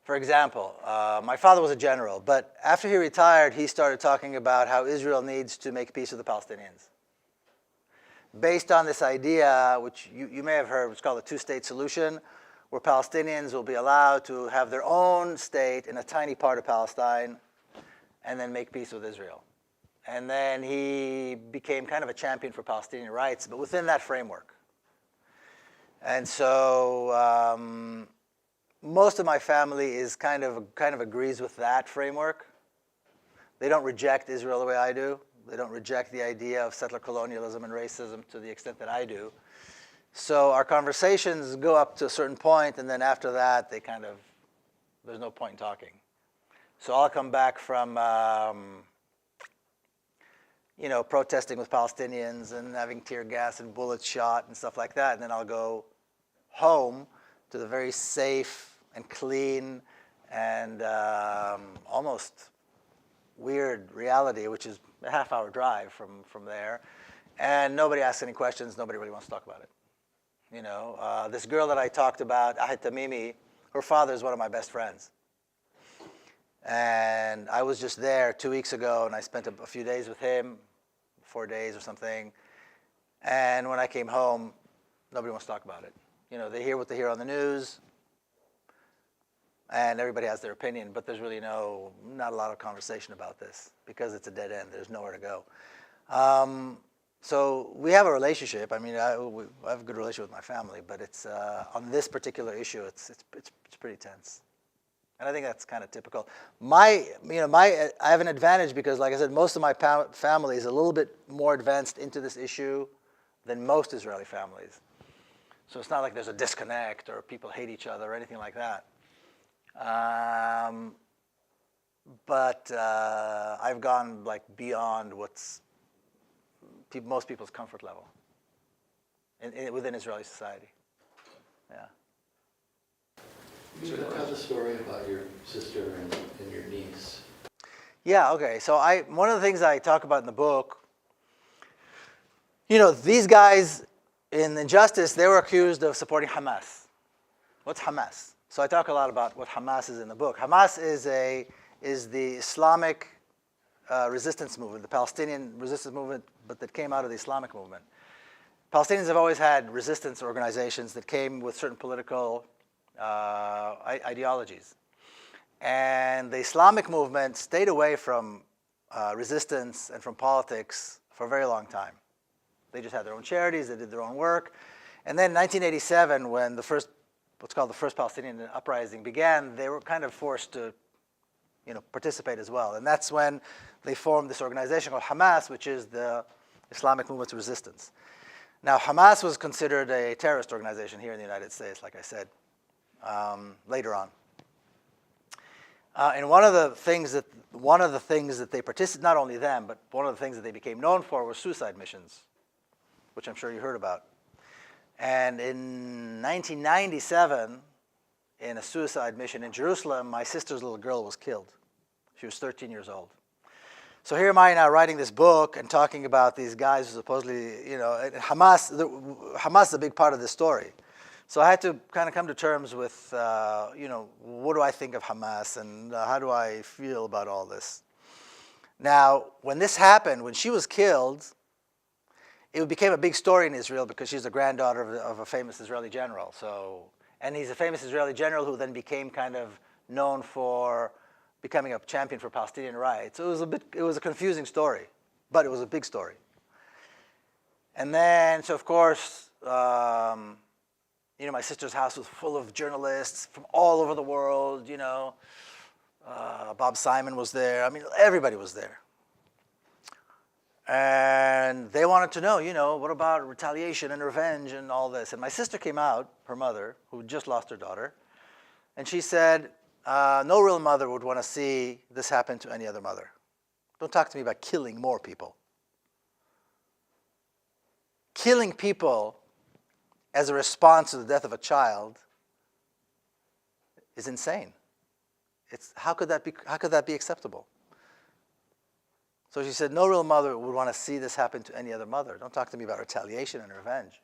For example, my father was a general, but after he retired, he started talking about how Israel needs to make peace with the Palestinians. Based on this idea, which you may have heard, which is called the two-state solution, where Palestinians will be allowed to have their own state in a tiny part of Palestine and then make peace with Israel. And then he became kind of a champion for Palestinian rights, but within that framework. And so most of my family is kind of agrees with that framework. They don't reject Israel the way I do. They don't reject the idea of settler colonialism and racism to the extent that I do. So our conversations go up to a certain point, and then after that, there's no point in talking. So I'll come back from, protesting with Palestinians and having tear gas and bullets shot and stuff like that, and then I'll go home to the very safe and clean and almost weird reality, which is a half-hour drive from there, and nobody asks any questions. Nobody really wants to talk about it. This girl that I talked about, Ahid Tamimi, her father is one of my best friends. And I was just there 2 weeks ago, and I spent a few days with him, 4 days or something. And when I came home, nobody wants to talk about it. They hear what they hear on the news, and everybody has their opinion, but there's really not a lot of conversation about this because it's a dead end. There's nowhere to go. So we have a relationship. I mean, I have a good relationship with my family, but it's on this particular issue, it's pretty tense. And I think that's kind of typical. I have an advantage because, like I said, most of my family is a little bit more advanced into this issue than most Israeli families. So it's not like there's a disconnect or people hate each other or anything like that. But I've gone beyond what's most people's comfort level within Israeli society. Yeah. You tell the story about your sister and your niece. Yeah, okay. So one of the things I talk about in the book, these guys in Injustice, they were accused of supporting Hamas. What's Hamas? So I talk a lot about what Hamas is in the book. Hamas is the Islamic resistance movement, the Palestinian resistance movement, but that came out of the Islamic movement. Palestinians have always had resistance organizations that came with certain political ideologies. And the Islamic movement stayed away from resistance and from politics for a very long time. They just had their own charities, they did their own work. And then in 1987, when what's called the first Palestinian uprising began, they were kind of forced to participate as well. And that's when they formed this organization called Hamas, which is the Islamic movement's resistance. Now, Hamas was considered a terrorist organization here in the United States, like I said, later on. And one of the things that they participated, not only them, but one of the things that they became known for were suicide missions, which I'm sure you heard about. And in 1997, in a suicide mission in Jerusalem, my sister's little girl was killed. She was 13 years old. So here am I now writing this book and talking about these guys who supposedly, Hamas is a big part of this story. So I had to kind of come to terms with, what do I think of Hamas and how do I feel about all this? Now, when this happened, when she was killed, it became a big story in Israel because she's the granddaughter of a famous Israeli general. And he's a famous Israeli general who then became kind of known for becoming a champion for Palestinian rights. It was a confusing story, but it was a big story. And then, so of course, my sister's house was full of journalists from all over the world, Bob Simon was there. I mean, everybody was there. And they wanted to know, what about retaliation and revenge and all this? And my sister came out, her mother, who just lost her daughter, and she said, no real mother would want to see this happen to any other mother. Don't talk to me about killing more people. Killing people as a response to the death of a child is insane. How could that be acceptable? So she said, no real mother would want to see this happen to any other mother. Don't talk to me about retaliation and revenge.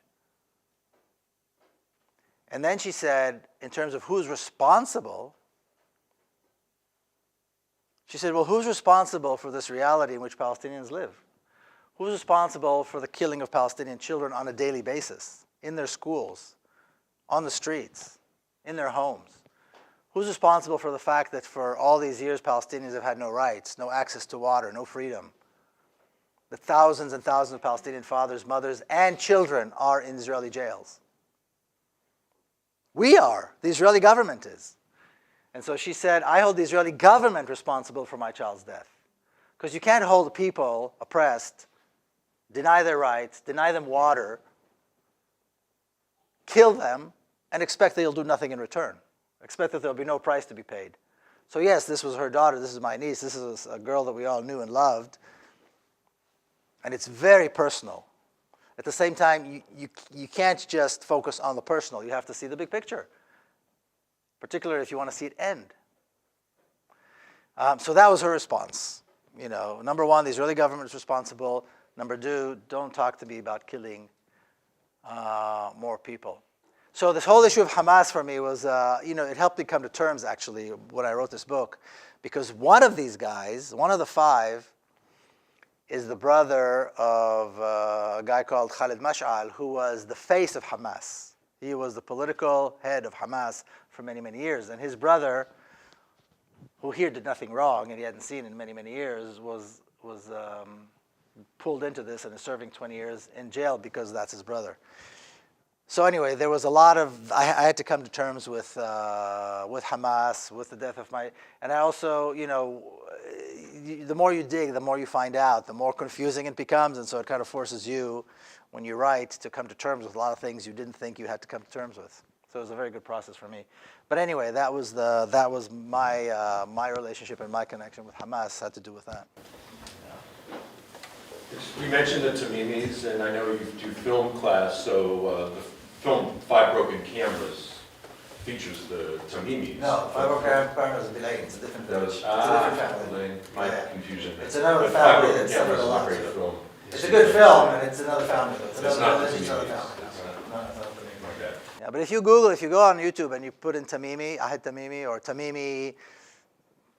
And then she said, in terms of who's responsible, she said, well, who's responsible for this reality in which Palestinians live? Who's responsible for the killing of Palestinian children on a daily basis, in their schools, on the streets, in their homes? Who's responsible for the fact that for all these years Palestinians have had no rights, no access to water, no freedom? That thousands and thousands of Palestinian fathers, mothers, and children are in Israeli jails. We are. The Israeli government is. And so she said, I hold the Israeli government responsible for my child's death. Because you can't hold people oppressed, deny their rights, deny them water, kill them, and expect that you'll do nothing in return. Expect that there'll be no price to be paid. So yes, this was her daughter, this is my niece, this is a girl that we all knew and loved. And it's very personal. At the same time, you can't just focus on the personal. You have to see the big picture, particularly if you want to see it end. So that was her response. Number one, the Israeli government is responsible. Number two, don't talk to me about killing more people. So this whole issue of Hamas for me was, it helped me come to terms, actually, when I wrote this book. Because one of these guys, one of the five, is the brother of a guy called Khalid Mash'al, who was the face of Hamas. He was the political head of Hamas for many, many years. And his brother, who here did nothing wrong and he hadn't seen in many, many years, was pulled into this and is serving 20 years in jail because that's his brother. So anyway, there was a lot of, I had to come to terms with Hamas, with the death of and I also, the more you dig, the more you find out, the more confusing it becomes, and so it kind of forces you, when you write, to come to terms with a lot of things you didn't think you had to come to terms with. So it was a very good process for me. But anyway, that was my relationship and my connection with Hamas had to do with that. We mentioned the Tamimis, and I know you do film class, so the film Five Broken Cameras features the Tamimis. No, Five Broken Cameras is Belain. It's a different village. It's a different family. My Yeah. confusion. It's another But family Five Broken that's Cameras separate is a a lot. great film. It's a good film, and it's another family. It's It's another not the village, it's another Tamimis. family. No, it's not the Tamimis. Okay. Yeah, but if you go on YouTube and you put in Tamimi, Ahad Tamimi, or Tamimi,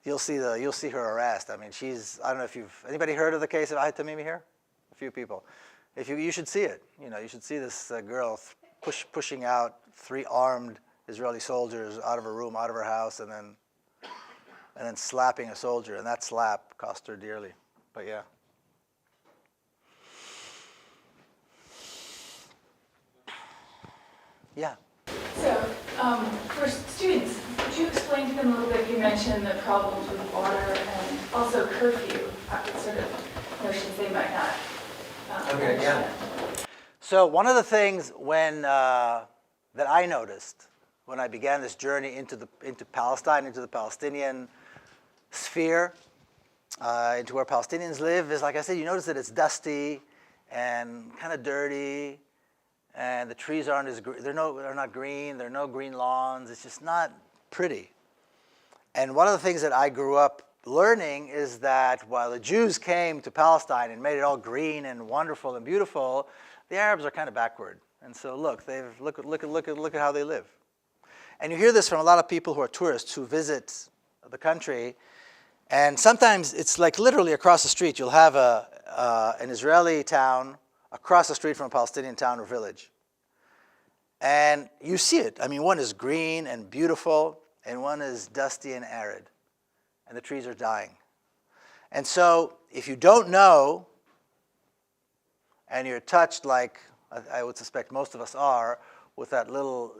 you'll see her arrest. I mean, I don't know if anybody heard of the case of Ahad Tamimi here? A few people. You should see it. You should see this girl pushing out 3 armed Israeli soldiers out of her room, out of her house, and then slapping a soldier, and that slap cost her dearly. But yeah. Yeah. So, for students, could you explain to them a little bit, you mentioned the problems with water and also curfew, sort of notions they might not Okay, yeah. understand. So one of the things that I noticed when I began this journey into Palestine, into the Palestinian sphere, into where Palestinians live, is, like I said, you notice that it's dusty and kind of dirty, and the trees aren't they're not green. There are no green lawns. It's just not pretty. And one of the things that I grew up learning is that while the Jews came to Palestine and made it all green and wonderful and beautiful, the Arabs are kind of backward. And so look at how they live. And you hear this from a lot of people who are tourists who visit the country, And sometimes it's like literally across the street. You'll have an Israeli town across the street from a Palestinian town or village. And you see it. I mean, one is green and beautiful, and one is dusty and arid. And the trees are dying. And so if you don't know, and you're touched like I would suspect most of us are, with that little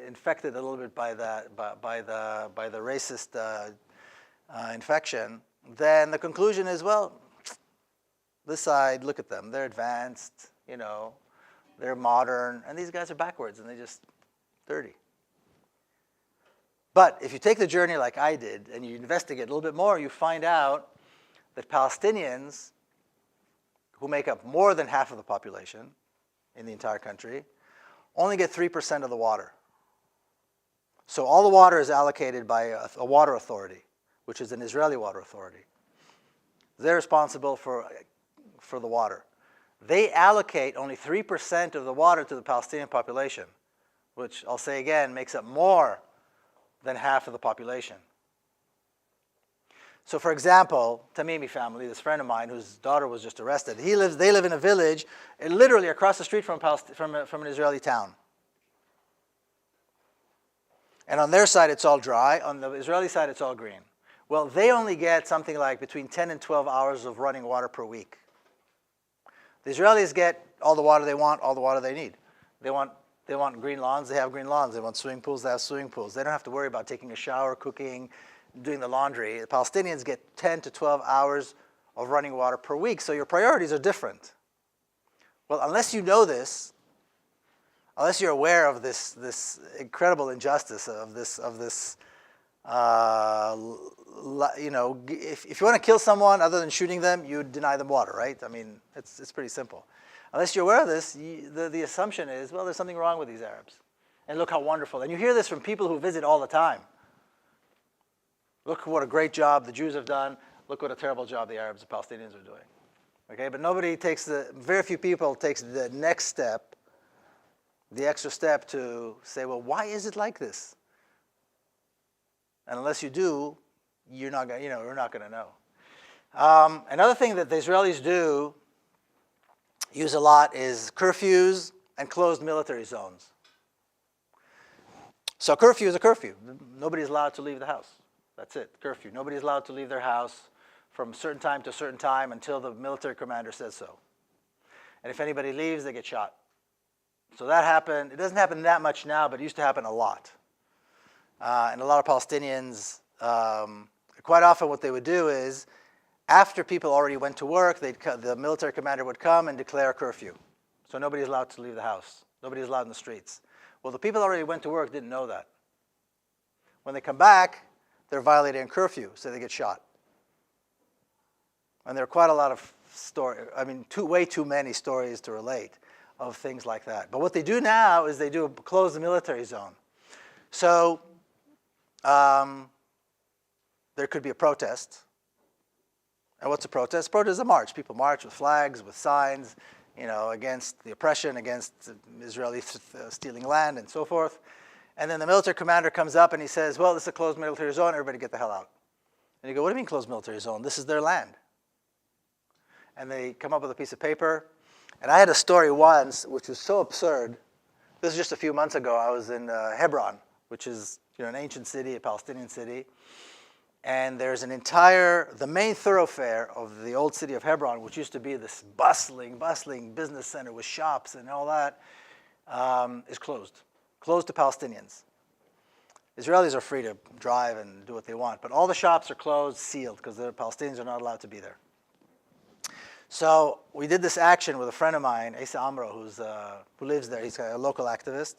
infected a little bit by the racist infection, then the conclusion is, well, this side, look at them, they're advanced, you know, they're modern, and these guys are backwards and they're just dirty. But if you take the journey like I did and you investigate a little bit more, you find out that Palestinians, who make up more than half of the population in the entire country, only get 3% of the water. So all the water is allocated by a water authority, which is an Israeli water authority. They're responsible for the water. They allocate only 3% of the water to the Palestinian population, which I'll say again makes up more than half of the population. So for example, Tamimi family, this friend of mine whose daughter was just arrested, they live in a village literally across the street from an Israeli town. And on their side it's all dry, on the Israeli side it's all green. Well, they only get something like between 10 and 12 hours of running water per week. The Israelis get all the water they want, all the water they need. They want green lawns, they have green lawns. They want swimming pools, they have swimming pools. They don't have to worry about taking a shower, cooking, doing the laundry. The Palestinians get 10 to 12 hours of running water per week, so your priorities are different. Well, unless you know this, unless you're aware of this incredible injustice of this you know, if you want to kill someone other than shooting them, you deny them water, right? I mean, it's pretty simple. Unless you're aware of this, the assumption is, well, there's something wrong with these Arabs. And look how wonderful. And you hear this from people who visit all the time. Look what a great job the Jews have done. Look what a terrible job the Arabs, the Palestinians are doing. Okay, but very few people takes the next step, the extra step to say, well, why is it like this? And unless you do, you're not going to know. Another thing that the Israelis do use a lot is curfews and closed military zones. So curfew is a curfew. Nobody's allowed to leave the house. That's it, curfew. Nobody's allowed to leave their house from a certain time to a certain time until the military commander says so. And if anybody leaves, they get shot. So that happened. It doesn't happen that much now, but it used to happen a lot. And a lot of Palestinians, quite often what they would do is, after people already went to work, the military commander would come and declare a curfew. So nobody's allowed to leave the house. Nobody's allowed in the streets. Well, the people already went to work didn't know that. When they come back, they're violating curfew, so they get shot. And there are quite a lot of way too many stories to relate of things like that. But what they do now is they close the military zone. So there could be a protest. And what's a protest? A protest is a march. People march with flags, with signs, you know, against the oppression, against Israelis stealing land and so forth. And then the military commander comes up and he says, well, this is a closed military zone, everybody get the hell out. And you go, what do you mean closed military zone? This is their land. And they come up with a piece of paper. And I had a story once which was so absurd. This is just a few months ago. I was in Hebron, which is an ancient city, a Palestinian city. And there's the main thoroughfare of the old city of Hebron, which used to be this bustling business center with shops and all that, is closed to Palestinians. Israelis are free to drive and do what they want, but all the shops are closed, sealed, because the Palestinians are not allowed to be there. So we did this action with a friend of mine, Asa Amro, who lives there. He's a local activist.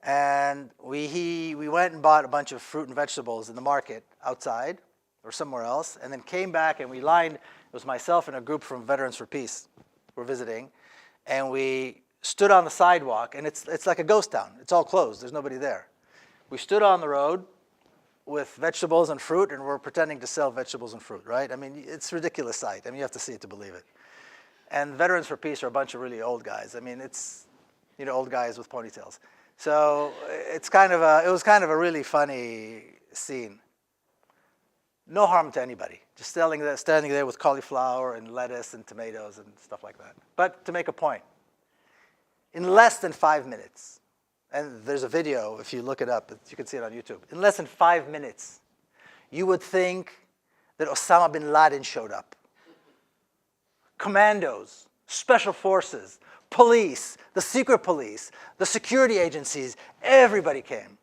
And we went and bought a bunch of fruit and vegetables in the market outside or somewhere else, and then came back and we lined, it was myself and a group from Veterans for Peace were visiting, and we stood on the sidewalk, and it's like a ghost town. It's all closed. There's nobody there. We stood on the road with vegetables and fruit, and we're pretending to sell vegetables and fruit, right? I mean, it's a ridiculous sight. I mean, you have to see it to believe it. And Veterans for Peace are a bunch of really old guys. I mean, it's, old guys with ponytails. So it was kind of a really funny scene. No harm to anybody. Just standing there with cauliflower and lettuce and tomatoes and stuff like that. But to make a point, in less than 5 minutes, and there's a video, if you look it up, you can see it on YouTube. In less than 5 minutes, you would think that Osama bin Laden showed up. Commandos, special forces, police, the secret police, the security agencies, everybody came.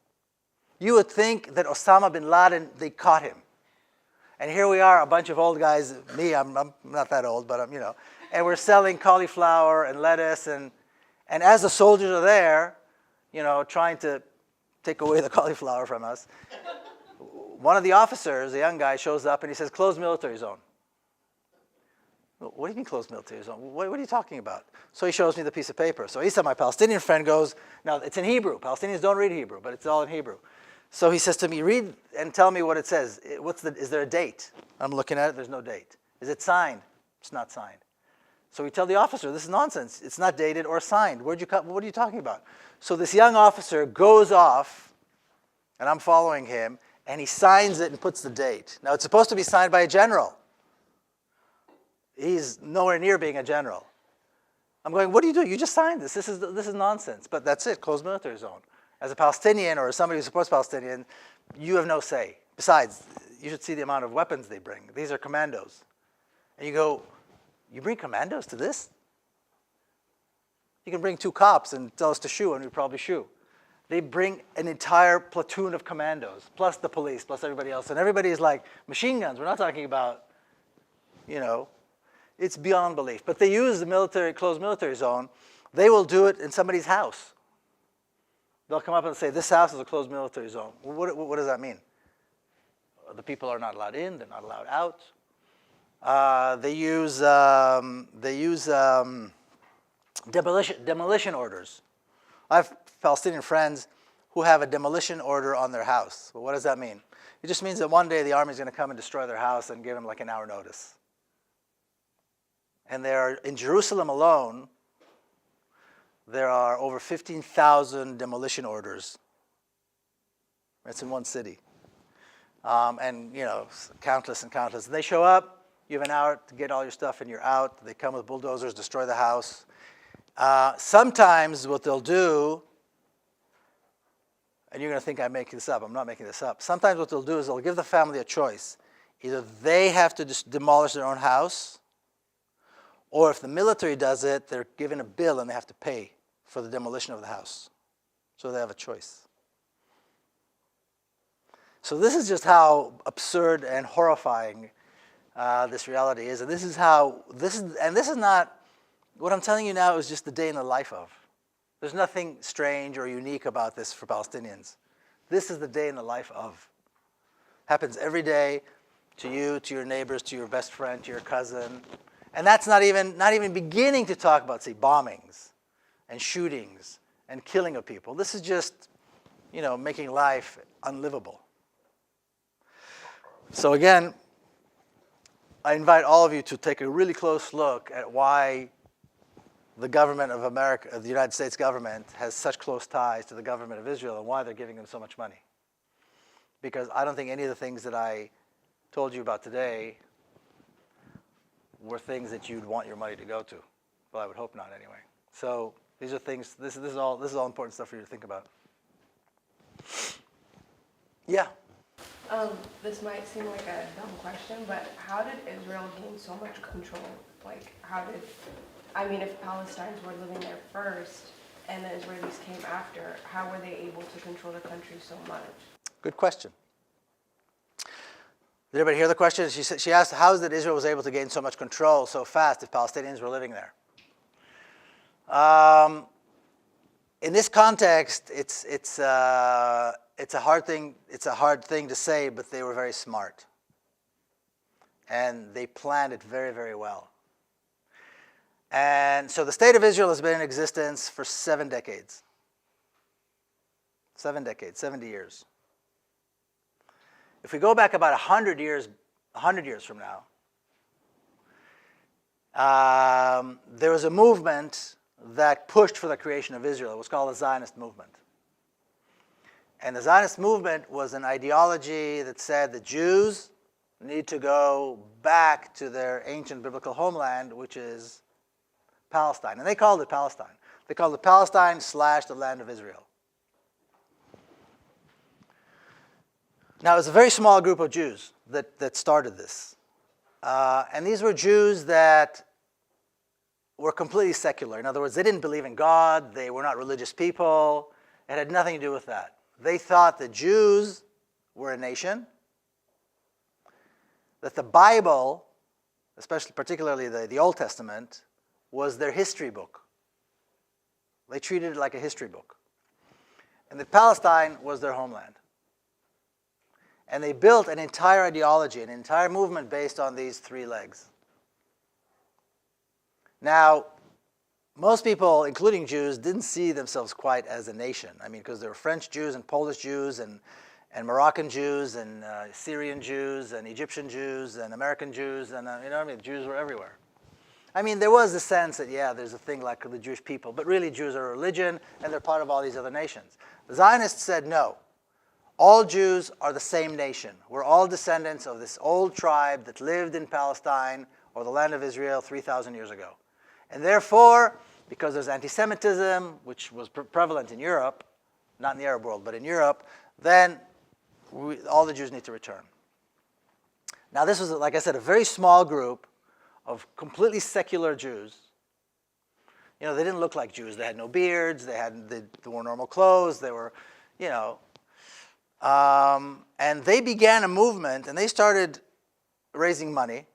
You would think that Osama bin Laden, they caught him. And here we are, a bunch of old guys, me, I'm not that old, but you know, and we're selling cauliflower and lettuce, and as the soldiers are there, you know, trying to take away the cauliflower from us, one of the officers, a young guy, shows up and he says, "Closed military zone." What do you mean closed military zone? What are you talking about? So he shows me the piece of paper. So Isa, my Palestinian friend, goes, now it's in Hebrew. Palestinians don't read Hebrew, but it's all in Hebrew. So he says to me, read and tell me what it says. Is there a date? I'm looking at it, there's no date. Is it signed? It's not signed. So we tell the officer, this is nonsense. It's not dated or signed. What are you talking about? So this young officer goes off, and I'm following him, and he signs it and puts the date. Now it's supposed to be signed by a general. He's nowhere near being a general. I'm going, what are you doing? You just signed this. This is nonsense. But that's it, closed military zone. As a Palestinian or somebody who supports Palestinians, you have no say. Besides, you should see the amount of weapons they bring. These are commandos. And you go, you bring commandos to this? You can bring 2 cops and tell us to shoo, and we probably shoo. They bring an entire platoon of commandos, plus the police, plus everybody else. And everybody's like, machine guns. We're not talking about, you know, it's beyond belief. But they use the closed military zone. They will do it in somebody's house. They'll come up and say, this house is a closed military zone. What does that mean? The people are not allowed in. They're not allowed out. They use demolition orders. I have Palestinian friends who have a demolition order on their house. Well, what does that mean? It just means that one day the army is going to come and destroy their house and give them like an hour notice. And there are, in Jerusalem alone, there are over 15,000 demolition orders. It's in one city. And, you know, countless and countless. And they show up, you have an hour to get all your stuff and you're out. They come with bulldozers, destroy the house. Sometimes what they'll do, and you're going to think I'm making this up. I'm not making this up. Sometimes what they'll do is they'll give the family a choice. Either they have to just demolish their own house, or if the military does it, they're given a bill and they have to pay for the demolition of the house. So they have a choice. So this is just how absurd and horrifying this reality is. And this is not, what I'm telling you now is just the day in the life of. There's nothing strange or unique about this for Palestinians. This is the day in the life of. Happens every day to you, to your neighbors, to your best friend, to your cousin. And that's not even beginning to talk about, say, bombings and shootings and killing of people. This is just, you know, making life unlivable. So again, I invite all of you to take a really close look at why the government of America, the United States government, has such close ties to the government of Israel and why they're giving them so much money. Because I don't think any of the things that I told you about today were things that you'd want your money to go to. Well, I would hope not anyway. So these are things, this is all important stuff for you to think about. Yeah? This might seem like a dumb question, but how did Israel gain so much control? Like, if Palestinians were living there first and the Israelis came after, how were they able to control the country so much? Good question. Did everybody hear the question? She asked, how is it Israel was able to gain so much control so fast if Palestinians were living there? In this context, it's a hard thing to say, but they were very smart. And they planned it very, very well. And so the state of Israel has been in existence for 7 decades. 7 decades, 70 years. If we go back about 100 years from now, there was a movement that pushed for the creation of Israel. It was called the Zionist movement. And the Zionist movement was an ideology that said that Jews need to go back to their ancient biblical homeland, which is Palestine. And they called it Palestine. They called it Palestine / the land of Israel. Now, it was a very small group of Jews that started this. And these were Jews that were completely secular. In other words, they didn't believe in God. They were not religious people. It had nothing to do with that. They thought that Jews were a nation, that the Bible, particularly the Old Testament, was their history book. They treated it like a history book. And that Palestine was their homeland. And they built an entire ideology, an entire movement based on these three legs. Now, most people, including Jews, didn't see themselves quite as a nation. I mean, because there were French Jews and Polish Jews and Moroccan Jews and Syrian Jews and Egyptian Jews and American Jews and, Jews were everywhere. I mean, there was a sense that, yeah, there's a thing like the Jewish people, but really Jews are a religion and they're part of all these other nations. The Zionists said, no, all Jews are the same nation. We're all descendants of this old tribe that lived in Palestine or the land of Israel 3,000 years ago. And therefore, because there's anti-Semitism, which was prevalent in Europe, not in the Arab world, but in Europe, then all the Jews need to return. Now, this was, like I said, a very small group of completely secular Jews. They didn't look like Jews. They had no beards. They wore normal clothes. They were, and they began a movement, and they started raising money.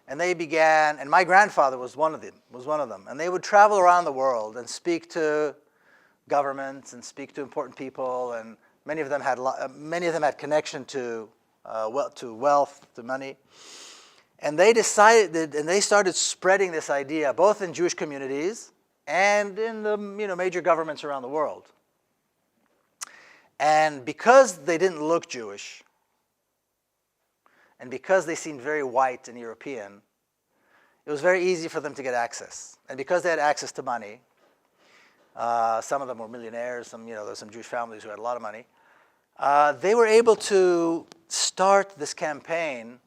And and my grandfather was one of them. And they would travel around the world and speak to governments and speak to important people. And many of them had connection to wealth, to money. And they started spreading this idea both in Jewish communities and in the major governments around the world. And because they didn't look Jewish, and because they seemed very white and European, it was very easy for them to get access. And because they had access to money, some of them were millionaires, there were some Jewish families who had a lot of money, they were able to start this campaign,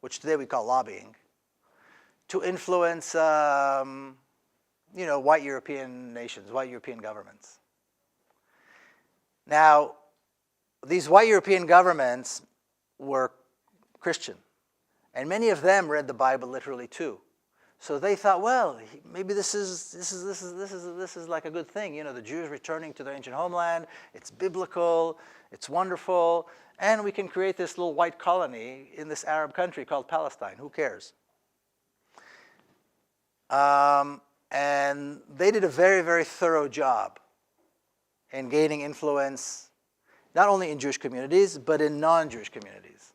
which today we call lobbying, to influence white European nations, white European governments. Now, these white European governments were Christian, and many of them read the Bible literally too. So they thought, well, maybe this is like a good thing. The Jews returning to their ancient homeland. It's biblical. It's wonderful, and we can create this little white colony in this Arab country called Palestine. Who cares? And they did a very, very thorough job in gaining influence, not only in Jewish communities, but in non-Jewish communities.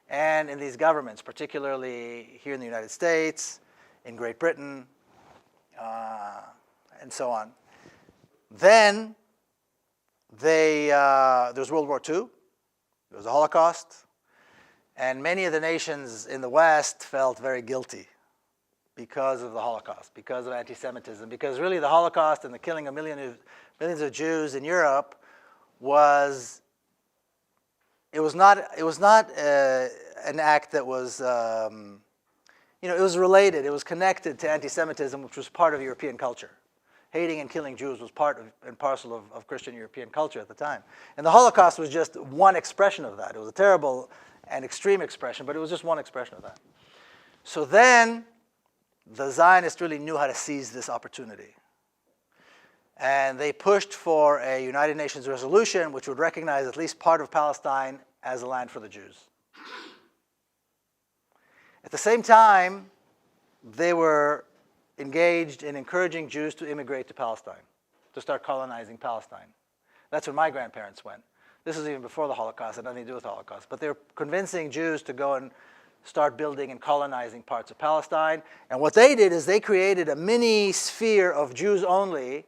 And in these governments, particularly here in the United States, in Great Britain, and so on. Then there was World War II, there was the Holocaust, and many of the nations in the West felt very guilty because of the Holocaust, because of anti-Semitism, because really the Holocaust and the killing of millions of Jews in Europe was not an act that was, it was related, it was connected to anti-Semitism, which was part of European culture. Hating and killing Jews was part and parcel of Christian European culture at the time. And the Holocaust was just one expression of that. It was a terrible and extreme expression, but it was just one expression of that. So then, the Zionists really knew how to seize this opportunity. And they pushed for a United Nations resolution which would recognize at least part of Palestine as a land for the Jews. At the same time, they were engaged in encouraging Jews to immigrate to Palestine, to start colonizing Palestine. That's where my grandparents went. This was even before the Holocaust, it had nothing to do with the Holocaust. But they were convincing Jews to go and start building and colonizing parts of Palestine. And what they did is they created a mini sphere of Jews only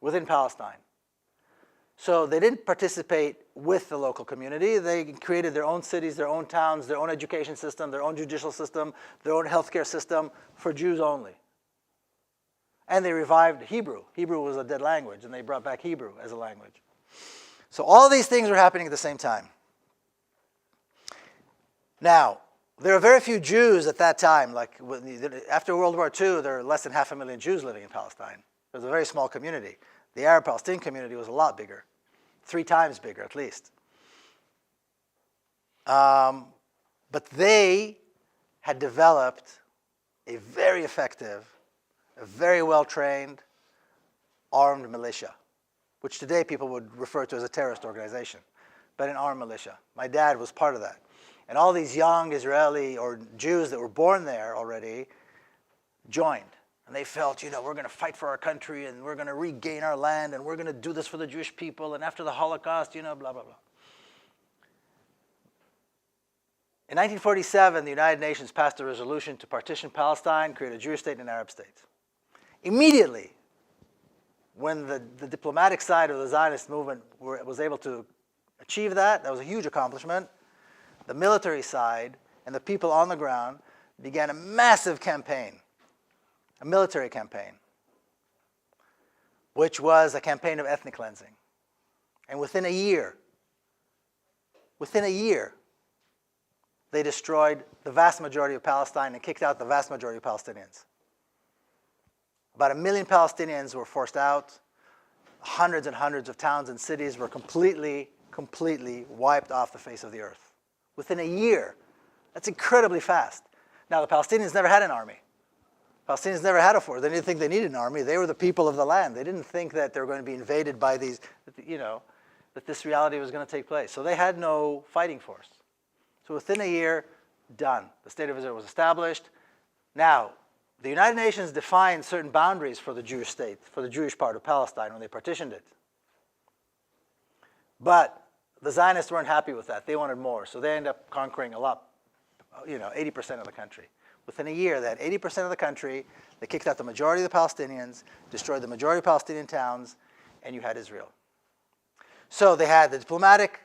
within Palestine. So they didn't participate with the local community. They created their own cities, their own towns, their own education system, their own judicial system, their own healthcare system for Jews only. And they revived Hebrew. Hebrew was a dead language, and they brought back Hebrew as a language. So all these things were happening at the same time. Now, there are very few Jews at that time. Like after World War II, there are less than 500,000 Jews living in Palestine. It was a very small community. The Arab Palestinian community was a lot bigger, 3 times bigger at least. But they had developed a very effective, a very well-trained, armed militia, which today people would refer to as a terrorist organization, but an armed militia. My dad was part of that. And all these young Israeli or Jews that were born there already joined. And they felt, we're going to fight for our country, and we're going to regain our land, and we're going to do this for the Jewish people, and after the Holocaust, blah, blah, blah. In 1947, the United Nations passed a resolution to partition Palestine, create a Jewish state and an Arab state. Immediately, when the diplomatic side of the Zionist movement was able to achieve that, that was a huge accomplishment, the military side and the people on the ground began a massive campaign, a military campaign, which was a campaign of ethnic cleansing. And within a year, they destroyed the vast majority of Palestine and kicked out the vast majority of Palestinians. About 1 million Palestinians were forced out. Hundreds and hundreds of towns and cities were completely wiped off the face of the earth. Within a year. That's incredibly fast. Now, the Palestinians never had an army. Palestinians never had a force. They didn't think they needed an army. They were the people of the land. They didn't think that they were going to be invaded by these, that this reality was going to take place. So they had no fighting force. So within a year, done. The State of Israel was established. Now, the United Nations defined certain boundaries for the Jewish state, for the Jewish part of Palestine when they partitioned it. But the Zionists weren't happy with that. They wanted more. So they ended up conquering a lot, 80% of the country. Within a year, they had 80% of the country. They kicked out the majority of the Palestinians, destroyed the majority of Palestinian towns, and you had Israel. So they had the diplomatic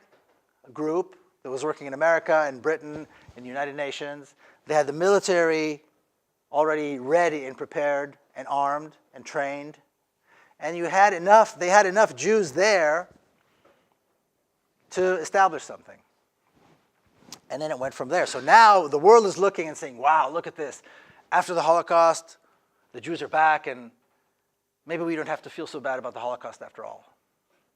group that was working in America and Britain and the United Nations. They had the military already ready and prepared and armed and trained. And they had enough Jews there to establish something. And then it went from there. So now the world is looking and saying, wow, look at this. After the Holocaust, the Jews are back, and maybe we don't have to feel so bad about the Holocaust after all.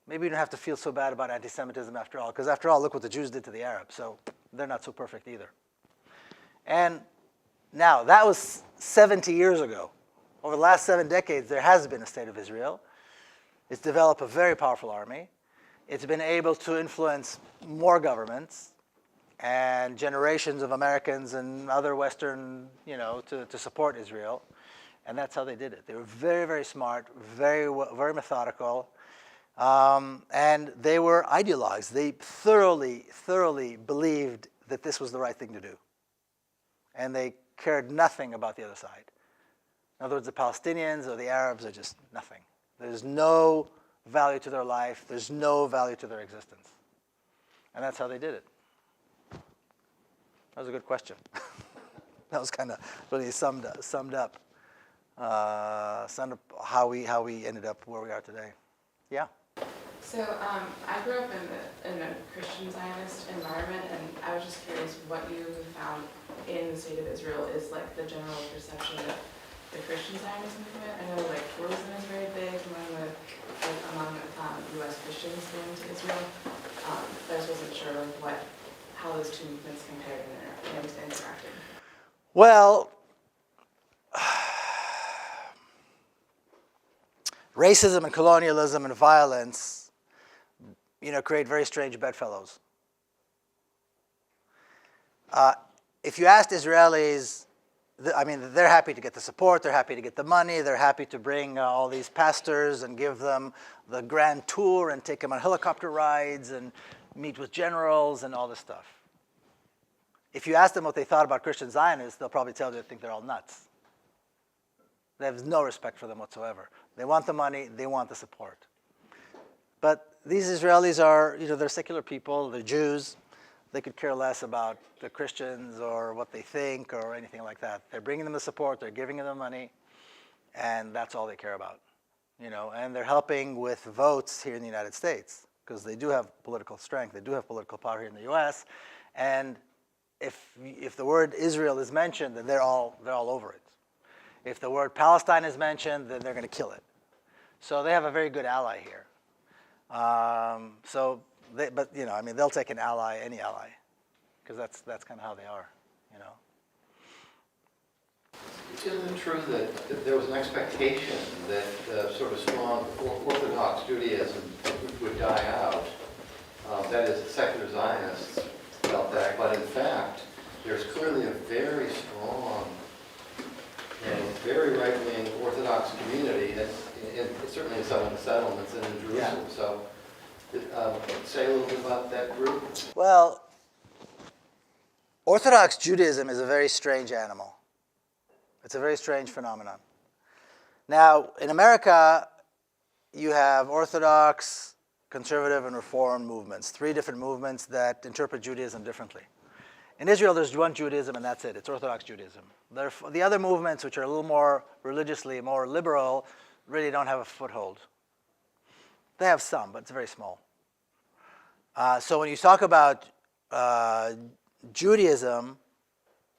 Maybe we don't have to feel so bad about anti-Semitism after all, because after all, look what the Jews did to the Arabs, so they're not so perfect either. And now, that was 70 years ago. Over the last 7 decades, there has been a state of Israel. It's developed a very powerful army. It's been able to influence more governments and generations of Americans and other Western, to support Israel. And that's how they did it. They were very, very smart, very methodical. And they were ideologues. They thoroughly believed that this was the right thing to do. And they cared nothing about the other side. In other words, the Palestinians or the Arabs are just nothing. There's no value to their life. There's no value to their existence. And that's how they did it. That was a good question. That was kind of really summed up how we ended up where we are today. Yeah. So I grew up in a Christian Zionist environment, and I was just curious what you found in the state of Israel is like the general perception of the Christian Zionist movement. I know like tourism is very big among U.S. Christians going to Israel, but I just wasn't sure how those two movements compared and interacted. Well, racism and colonialism and violence, create very strange bedfellows. If you asked Israelis, they're happy to get the support, they're happy to get the money, they're happy to bring all these pastors and give them the grand tour and take them on helicopter rides and meet with generals and all this stuff. If you ask them what they thought about Christian Zionists, they'll probably tell you they think they're all nuts. They have no respect for them whatsoever. They want the money, they want the support. But these Israelis are, they're secular people, they're Jews. They could care less about the Christians or what they think or anything like that. They're bringing them the support, they're giving them the money, and that's all they care about. And they're helping with votes here in the United States because they do have political strength, they do have political power here in the US, and if the word Israel is mentioned, then they're all over it. If the word Palestine is mentioned, then they're going to kill it. So they have a very good ally here. But you know, I mean, they'll take an ally, any ally, because that's kind of how they are, you know. Isn't it true that there was an expectation that sort of strong Orthodox Judaism would die out? That is, the secular Zionists felt that, but in fact, there's clearly a very strong and very right-wing Orthodox community, and certainly in some of the settlements and in Jerusalem. So, say a little bit about that group. Well, Orthodox Judaism is a very strange animal. It's a very strange phenomenon. Now, in America, you have Orthodox, conservative, and Reform movements, 3 different movements that interpret Judaism differently. In Israel, there's one Judaism, and that's it. It's Orthodox Judaism. The other movements, which are a little more religiously more liberal, really don't have a foothold. They have some, but it's very small. So when you talk about Judaism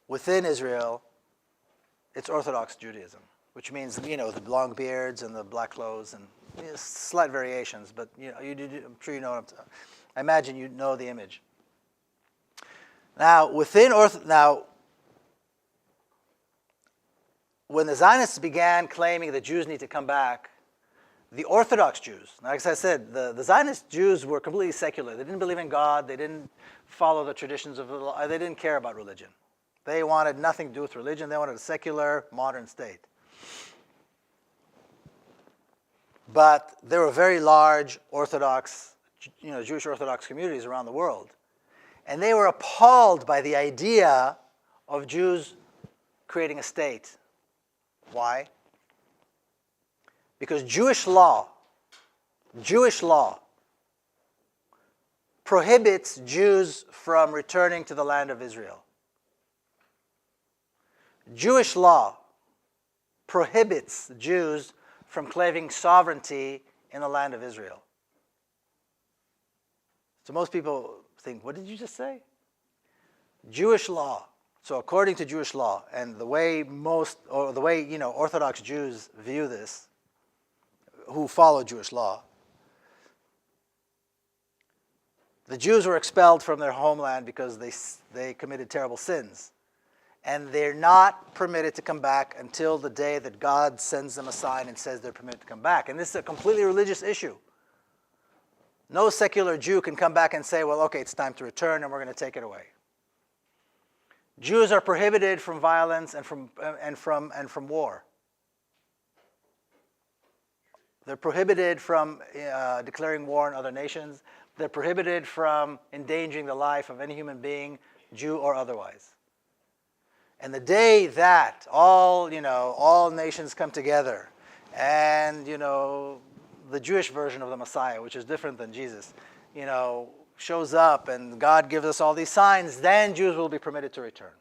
within Israel, it's Orthodox Judaism, which means, you know, the long beards and the black clothes and slight variations, but you know, I'm sure you know. I imagine you know the image. Now, when the Zionists began claiming that Jews need to come back, the Orthodox Jews, like I said, the Zionist Jews were completely secular. They didn't believe in God. They didn't follow the traditions of the law. They didn't care about religion. They wanted nothing to do with religion. They wanted a secular, modern state. But there were very large Orthodox, you know, Jewish Orthodox communities around the world. And they were appalled by the idea of Jews creating a state. Why? Because Jewish law prohibits Jews from returning to the land of Israel. Jewish law prohibits Jews from claiming sovereignty in the land of Israel. So most people think, what did you just say? Jewish law. So according to Jewish law, and the way you know, Orthodox Jews view this, who follow Jewish law, the Jews were expelled from their homeland because they committed terrible sins. And they're not permitted to come back until the day that God sends them a sign and says they're permitted to come back. And this is a completely religious issue. No secular Jew can come back and say, well, okay, it's time to return and we're going to take it away. Jews are prohibited from violence and from war. They're prohibited from declaring war on other nations. They're prohibited from endangering the life of any human being, Jew or otherwise. And the day that all nations come together, and the Jewish version of the Messiah, which is different than Jesus, shows up, and God gives us all these signs, then Jews will be permitted to return.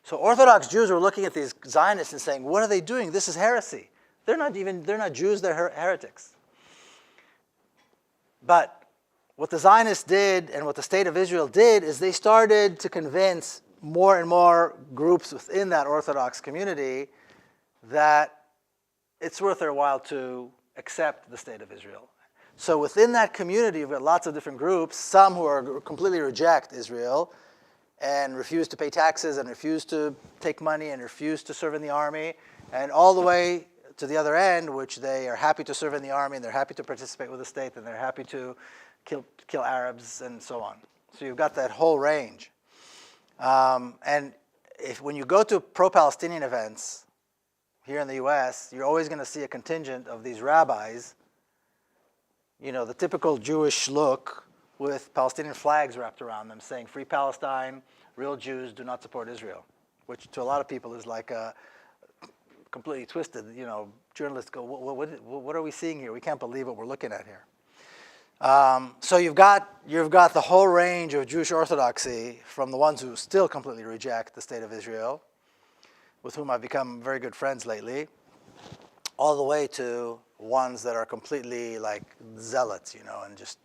So Orthodox Jews were looking at these Zionists and saying, "What are they doing? This is heresy. They're not Jews. They're heretics." But what the Zionists did, and what the state of Israel did, is they started to convince more and more groups within that Orthodox community that it's worth their while to accept the state of Israel. So within that community, you've got lots of different groups, some who are completely reject Israel and refuse to pay taxes and refuse to take money and refuse to serve in the army, and all the way to the other end, which they are happy to serve in the army and they're happy to participate with the state and they're happy to kill Arabs and so on. So you've got that whole range. And when you go to pro-Palestinian events here in the U.S., you're always going to see a contingent of these rabbis, the typical Jewish look with Palestinian flags wrapped around them saying, "Free Palestine, real Jews do not support Israel," which to a lot of people is like completely twisted. Journalists go, what are we seeing here? We can't believe what we're looking at here. So you've got the whole range of Jewish orthodoxy, from the ones who still completely reject the state of Israel, with whom I've become very good friends lately, all the way to ones that are completely like zealots, and just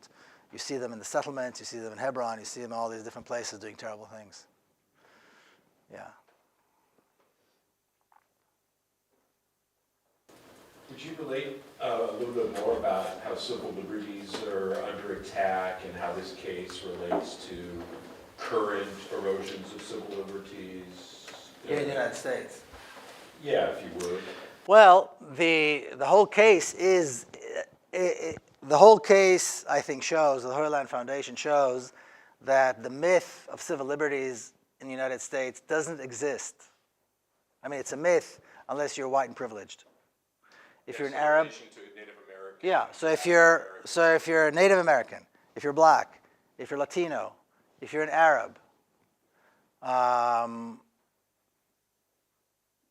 you see them in the settlements, you see them in Hebron, you see them in all these different places doing terrible things. Yeah. Would you relate a little bit more about how civil liberties are under attack and how this case relates to current erosions of civil liberties? Here in the United States. Yeah, if you would. Well, the whole case is, the whole case, I think, shows, the Holy Land Foundation shows that the myth of civil liberties in the United States doesn't exist. I mean, it's a myth unless you're white and privileged. If you're an Arab, yeah. So if you're a Native American, if you're black, if you're Latino, if you're an Arab,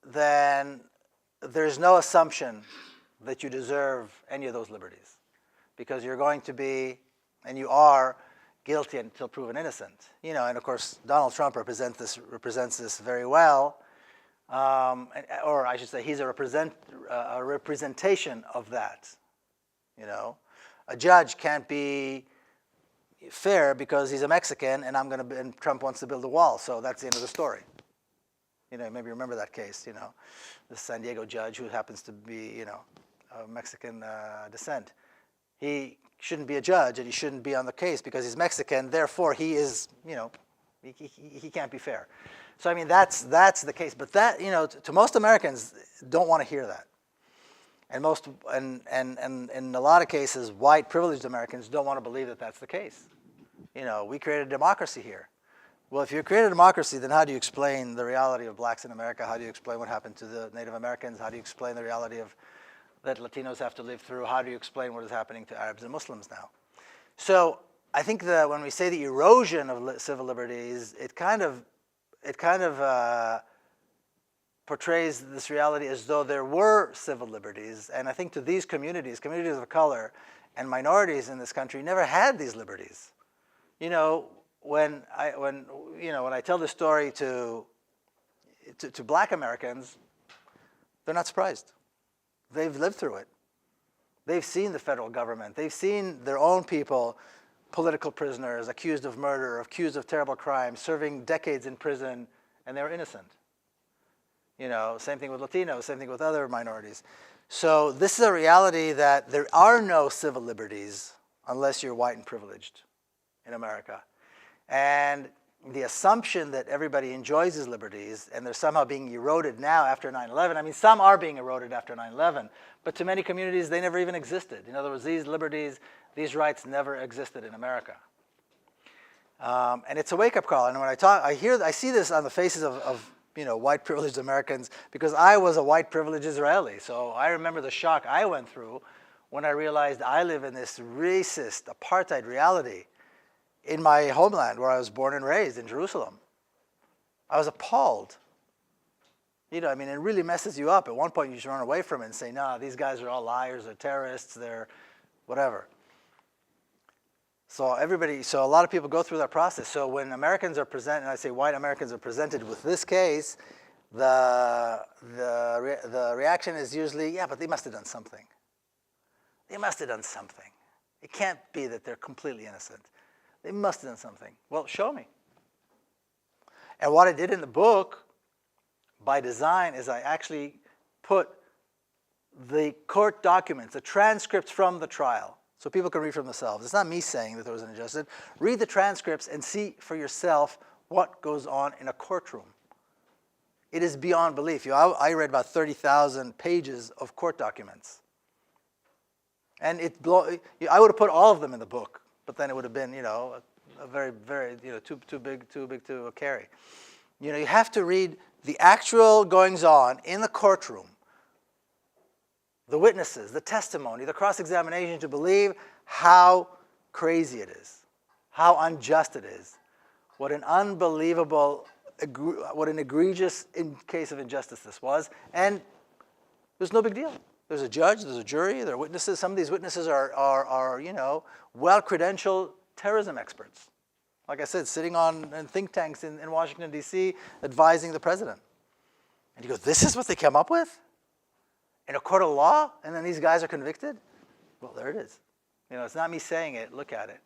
then there's no assumption that you deserve any of those liberties, because you're going to be, and you are, guilty until proven innocent. You know, and of course, Donald Trump represents this very well. Or I should say, he's a representation of that. You know, a judge can't be fair because he's a Mexican, and Trump wants to build a wall. So that's the end of the story. You know, maybe you remember that case. You know, the San Diego judge who happens to be, you know, of Mexican descent. He shouldn't be a judge, and he shouldn't be on the case because he's Mexican. Therefore, he is, you know, he can't be fair. So I mean, that's the case. But that, you know, to most Americans, don't want to hear that. And in a lot of cases, white privileged Americans don't want to believe that that's the case. You know, we created a democracy here. Well, if you create a democracy, then how do you explain the reality of blacks in America? How do you explain what happened to the Native Americans? How do you explain the reality of that Latinos have to live through? How do you explain what is happening to Arabs and Muslims now? So I think that when we say the erosion of civil liberties, it kind of portrays this reality as though there were civil liberties. And I think to these communities of color and minorities in this country never had these liberties. You know, when I tell this story to black Americans, they're not surprised. They've lived through it. They've seen the federal government. They've seen their own people, political prisoners, accused of murder, accused of terrible crimes, serving decades in prison, and they were innocent. You know, same thing with Latinos, same thing with other minorities. So this is a reality that there are no civil liberties unless you're white and privileged in America. And the assumption that everybody enjoys these liberties and they're somehow being eroded now after 9/11. I mean, some are being eroded after 9/11, but to many communities, they never even existed. In other words, these liberties, these rights never existed in America. And it's a wake-up call. And when I see this on the faces of you know, white privileged Americans, because I was a white privileged Israeli. So I remember the shock I went through when I realized I live in this racist apartheid reality in my homeland where I was born and raised in Jerusalem. I was appalled. You know, I mean, it really messes you up. At one point, you just run away from it and say, no, these guys are all liars, they're terrorists, they're whatever. So a lot of people go through that process. So when Americans are presented, and I say white Americans are presented with this case, the reaction is usually, yeah, but they must have done something. They must have done something. It can't be that they're completely innocent. They must have done something. Well, show me. And what I did in the book, by design, is I actually put the court documents, the transcripts from the trial, so people can read for themselves. It's not me saying that there was an injustice. Read the transcripts and see for yourself what goes on in a courtroom. It is beyond belief. I read about 30,000 pages of court documents. And I would have put all of them in the book, but then it would have been, you know, a very, very, you know, too big to carry. You know, you have to read the actual goings-on in the courtroom, the witnesses, the testimony, the cross-examination, to believe how crazy it is, how unjust it is, what an unbelievable, what an egregious case of injustice this was. And there's no big deal. There's a judge, there's a jury, there are witnesses. Some of these witnesses are you know, well-credentialed terrorism experts. Like I said, sitting in think tanks in Washington, D.C., advising the president. And you go, this is what they came up with? In a court of law? And then these guys are convicted? Well, there it is. You know, it's not me saying it, look at it.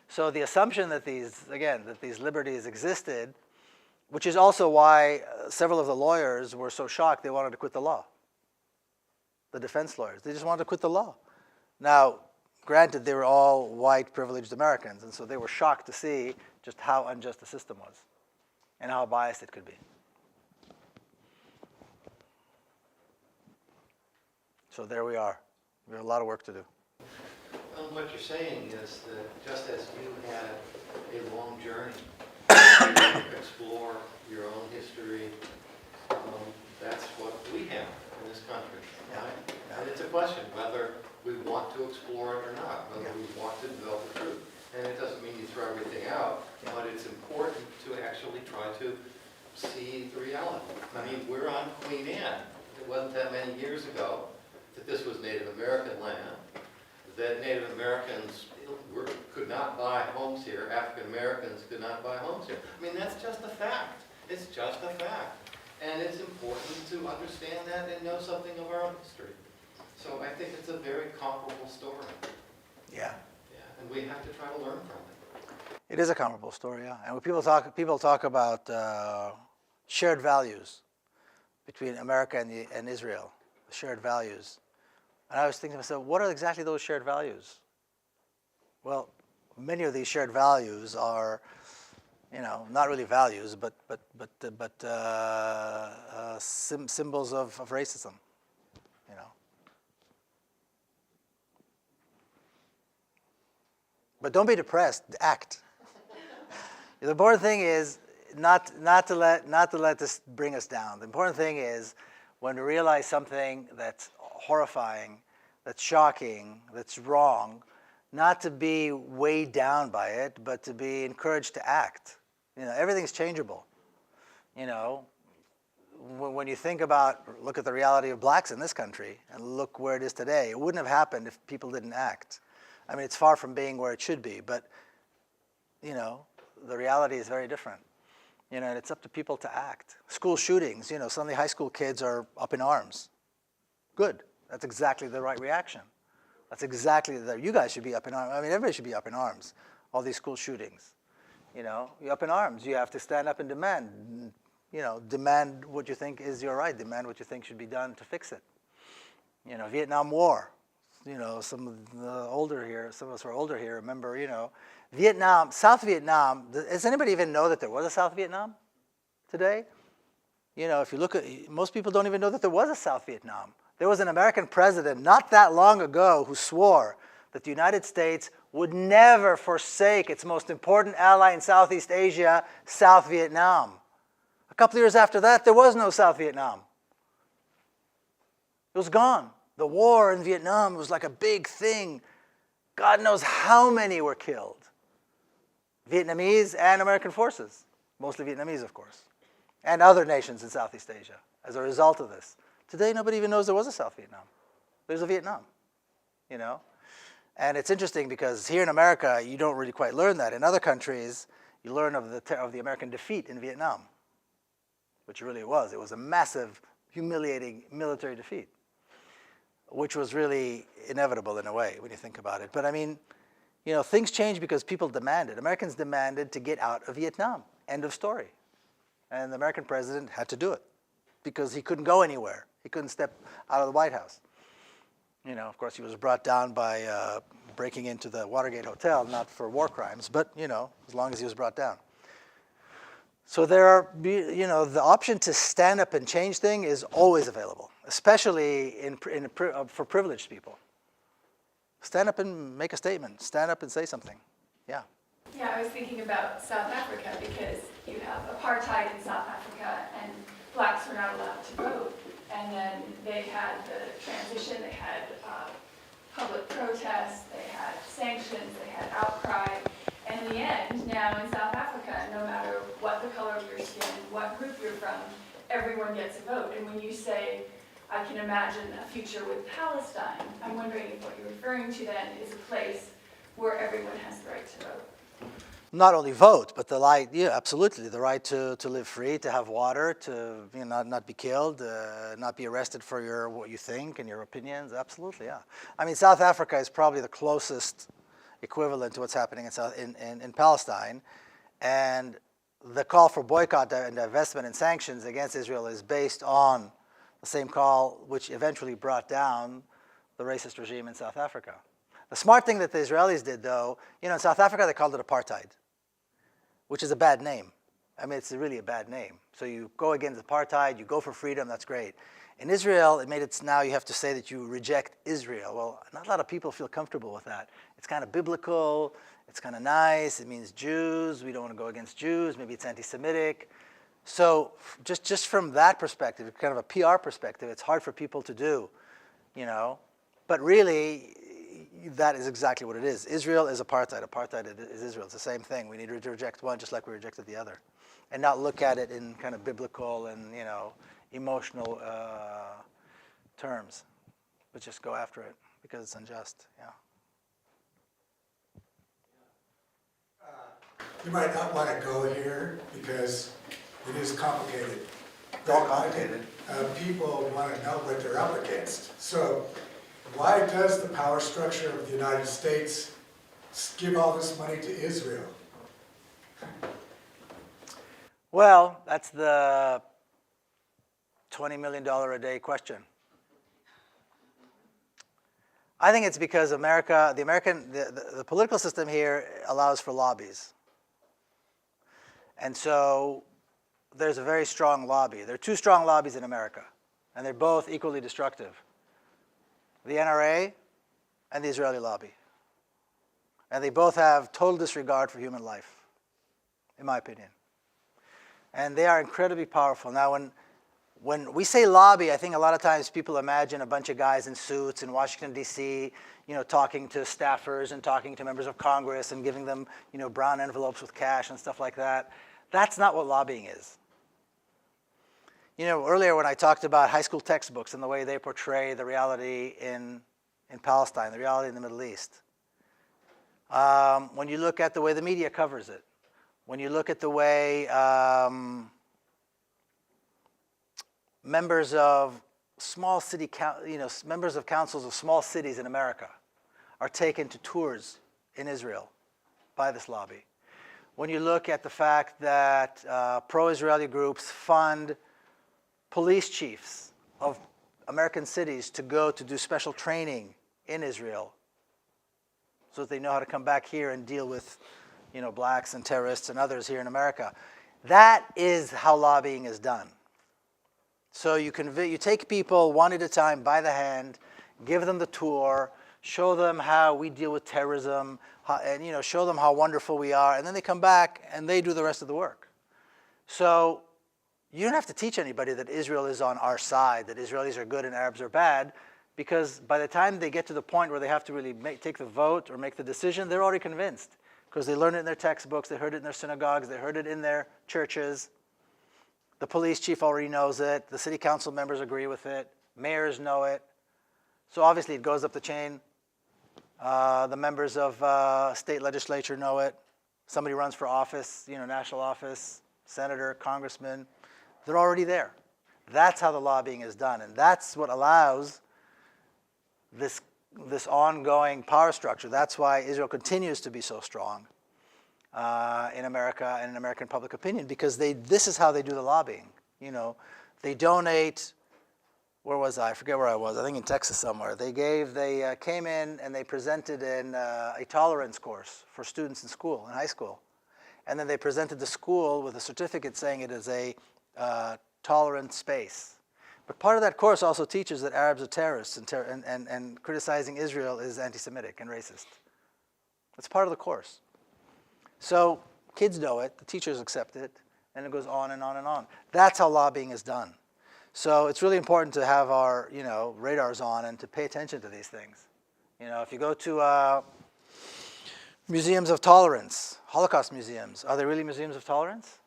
So the assumption that these liberties existed which is also why several of the lawyers were so shocked they wanted to quit the law. The defense lawyers, they just wanted to quit the law. Now, granted, they were all white, privileged Americans, and so they were shocked to see just how unjust the system was and how biased it could be. So there we are. We have a lot of work to do. Well, what you're saying is that just as you had a long journey to explore your own history, that's what we have in this country, right? And it's a question whether we want to explore it or not, whether we want to develop the truth. And it doesn't mean you throw everything out, but it's important to actually try to see the reality. I mean, we're on Queen Anne. It wasn't that many years ago that this was Native American land, that Native Americans could not buy homes here, African Americans could not buy homes here. I mean, that's just a fact. It's just a fact. And it's important to understand that and know something of our own history. So I think it's a very comparable story. Yeah. Yeah, and we have to try to learn from it. It is a comparable story, yeah. And when people talk about shared values between America and Israel, shared values. And I was thinking to myself, what are exactly those shared values? Well, many of these shared values are, not really values, but symbols of racism, But don't be depressed. Act. The important thing is not to let this bring us down. The important thing is when we realize something that's horrifying, that's shocking, that's wrong, not to be weighed down by it, but to be encouraged to act. Everything's changeable. When you look at the reality of blacks in this country and look where it is today, it wouldn't have happened if people didn't act. I mean, it's far from being where it should be, but, the reality is very different. And it's up to people to act. School shootings, suddenly high school kids are up in arms. Good. That's exactly the right reaction. That's exactly you guys should be up in arms. I mean, everybody should be up in arms. All these school shootings. You're up in arms. You have to stand up and demand. Demand what you think is your right. Demand what you think should be done to fix it. Vietnam War. Some of us who are older here remember, Vietnam, South Vietnam. Does anybody even know that there was a South Vietnam today? If you look at, most people don't even know that there was a South Vietnam. There was an American president not that long ago who swore that the United States would never forsake its most important ally in Southeast Asia, South Vietnam. A couple of years after that, there was no South Vietnam. It was gone. The war in Vietnam was like a big thing. God knows how many were killed. Vietnamese and American forces. Mostly Vietnamese, of course. And other nations in Southeast Asia as a result of this. Today, nobody even knows there was a South Vietnam. There's a Vietnam, And it's interesting because here in America, you don't really quite learn that. In other countries, you learn of the American defeat in Vietnam, which really it was. It was a massive, humiliating military defeat, which was really inevitable in a way when you think about it. But I mean, things change because people demanded. Americans demanded to get out of Vietnam. End of story. And the American president had to do it because he couldn't go anywhere. He couldn't step out of the White House. Of course, he was brought down by breaking into the Watergate Hotel, not for war crimes, but, as long as he was brought down. So there are, the option to stand up and change things is always available, especially for privileged people. Stand up and make a statement. Stand up and say something. Yeah. Yeah, I was thinking about South Africa because you have apartheid in South Africa and blacks were not allowed to vote. And then they had the transition, they had public protests, they had sanctions, they had outcry. And in the end, now in South Africa, no matter what the color of your skin, what group you're from, everyone gets a vote. And when you say, I can imagine a future with Palestine, I'm wondering if what you're referring to then is a place where everyone has the right to vote. Not only vote, but the right, absolutely, the right to live free, to have water, to not be killed, not be arrested for what you think and your opinions. Absolutely, yeah. I mean, South Africa is probably the closest equivalent to what's happening in Palestine, and the call for boycott and divestment and sanctions against Israel is based on the same call which eventually brought down the racist regime in South Africa. The smart thing that the Israelis did, though, in South Africa they called it apartheid, which is a bad name. I mean, it's really a bad name. So you go against apartheid, you go for freedom, that's great. In Israel, it made it now you have to say that you reject Israel. Well, not a lot of people feel comfortable with that. It's kind of biblical, it's kind of nice, it means Jews, we don't want to go against Jews, maybe it's anti-Semitic. So just from that perspective, kind of a PR perspective, it's hard for people to do, But really, that is exactly what it is. Israel is apartheid. Apartheid is Israel. It's the same thing. We need to reject one just like we rejected the other. And not look at it in kind of biblical and, emotional terms. But just go after it because it's unjust, yeah. You might not want to go here because it is complicated. It's all complicated. People want to know what they're up against. So why does the power structure of the United States give all this money to Israel? Well, that's the $20 million a day question. I think it's because the political system here allows for lobbies. And so there's a very strong lobby. There are two strong lobbies in America, and they're both equally destructive. The NRA and the Israeli lobby. And they both have total disregard for human life, in my opinion. And they are incredibly powerful. Now, when we say lobby, I think a lot of times people imagine a bunch of guys in suits in Washington, D.C., talking to staffers and talking to members of Congress and giving them, brown envelopes with cash and stuff like that. That's not what lobbying is. Earlier when I talked about high school textbooks and the way they portray the reality in Palestine, the reality in the Middle East, when you look at the way the media covers it, when you look at the way members of small city, members of councils of small cities in America are taken to tours in Israel by this lobby. When you look at the fact that pro-Israeli groups fund police chiefs of American cities to go to do special training in Israel so that they know how to come back here and deal with blacks and terrorists and others here in America. That is how lobbying is done. So you take people one at a time by the hand, give them the tour, show them how we deal with terrorism, and show them how wonderful we are, and then they come back and they do the rest of the work. So you don't have to teach anybody that Israel is on our side, that Israelis are good and Arabs are bad, because by the time they get to the point where they have to really take the vote or make the decision, they're already convinced, because they learned it in their textbooks, they heard it in their synagogues, they heard it in their churches. The police chief already knows it. The city council members agree with it. Mayors know it. So obviously it goes up the chain. The members of state legislature know it. Somebody runs for office, national office, senator, congressman. They're already there. That's how the lobbying is done. And that's what allows this ongoing power structure. That's why Israel continues to be so strong in America and in American public opinion, because this is how they do the lobbying. They donate. Where was I? I forget where I was. I think in Texas somewhere. They came in and they presented a tolerance course for students in school, in high school. And then they presented the school with a certificate saying it is a tolerant space. But part of that course also teaches that Arabs are terrorists and criticizing Israel is anti-Semitic and racist. That's part of the course. So kids know it, the teachers accept it, and it goes on and on and on. That's how lobbying is done. So it's really important to have our radars on and to pay attention to these things. If you go to museums of tolerance, Holocaust museums, are they really museums of tolerance?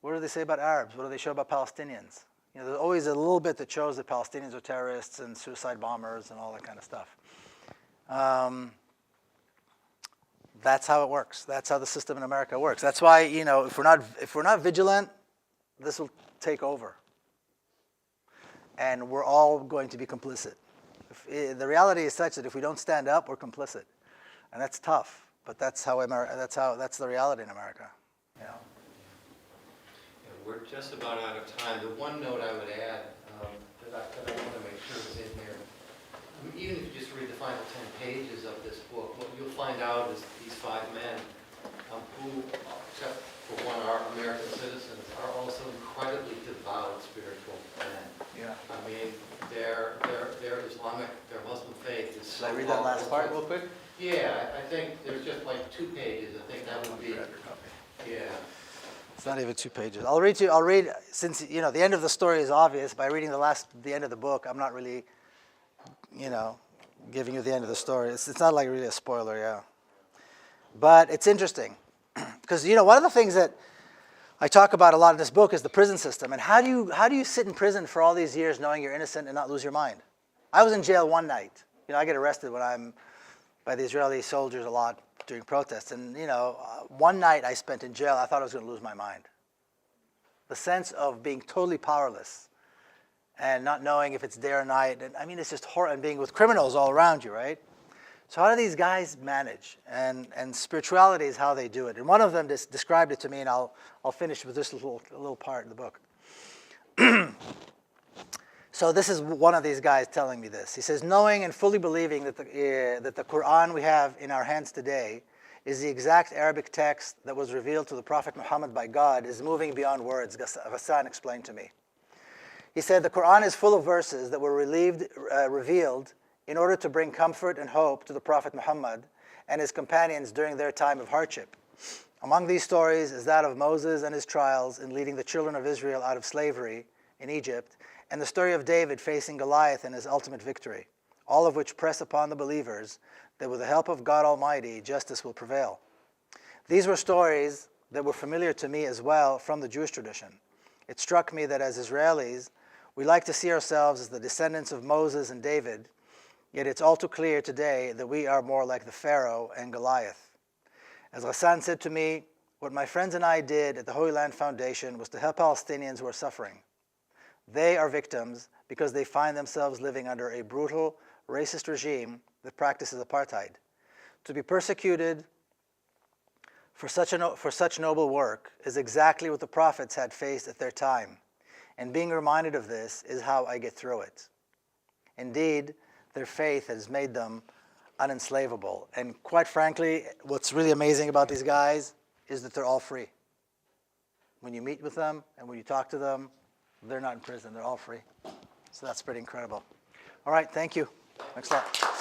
What do they say about Arabs? What do they show about Palestinians? There's always a little bit that shows that Palestinians are terrorists and suicide bombers and all that kind of stuff. That's how it works. That's how the system in America works. That's why, if we're not vigilant, this will take over. And we're all going to be complicit. The reality is such that if we don't stand up, we're complicit. And that's tough, but that's the reality in America. we're just about out of time. The one note I would add, that I want to make sure is in here, even if you just read the final 10 pages of this book, what you'll find out is these 5 men, who, except for one, are American citizens, are also incredibly devout spiritual men. Yeah. I mean, their Islamic, their Muslim faith is so Should I read that last part real powerful. quick? Yeah, I think there's just like 2 pages. I think that would be, yeah. It's not even 2 pages. I'll read, since, you know, the end of the story is obvious, by reading the end of the book, I'm not really, you know, giving you the end of the story. It's not like really a spoiler, yeah. But it's interesting, because, you know, one of the things that I talk about a lot in this book is the prison system. And how do you sit in prison for all these years knowing you're innocent and not lose your mind? I was in jail one night. You know, I get arrested when I'm by the Israeli soldiers a lot during protests. And, you know, one night I spent in jail, I thought I was going to lose my mind. The sense of being totally powerless and not knowing if it's day or night. And I mean, it's just horrible. And being with criminals all around you, right? So how do these guys manage? And spirituality is how they do it. And one of them described it to me, and I'll finish with this little part in the book. So this is one of these guys telling me this. He says, knowing and fully believing that the Quran we have in our hands today is the exact Arabic text that was revealed to the Prophet Muhammad by God is moving beyond words, Ghassan explained to me. He said, the Quran is full of verses that were revealed in order to bring comfort and hope to the Prophet Muhammad and his companions during their time of hardship. Among these stories is that of Moses and his trials in leading the children of Israel out of slavery in Egypt, and the story of David facing Goliath and his ultimate victory, all of which press upon the believers that with the help of God Almighty, justice will prevail. These were stories that were familiar to me as well from the Jewish tradition. It struck me that as Israelis, we like to see ourselves as the descendants of Moses and David, yet it's all too clear today that we are more like the Pharaoh and Goliath. As Ghassan said to me, what my friends and I did at the Holy Land Foundation was to help Palestinians who are suffering. They are victims because they find themselves living under a brutal, racist regime that practices apartheid. To be persecuted for such noble work is exactly what the prophets had faced at their time. And being reminded of this is how I get through it. Indeed, their faith has made them unenslavable. And quite frankly, what's really amazing about these guys is that they're all free. When you meet with them and when you talk to them, they're not in prison, they're all free. So that's pretty incredible. All right, thank you. Thanks a lot.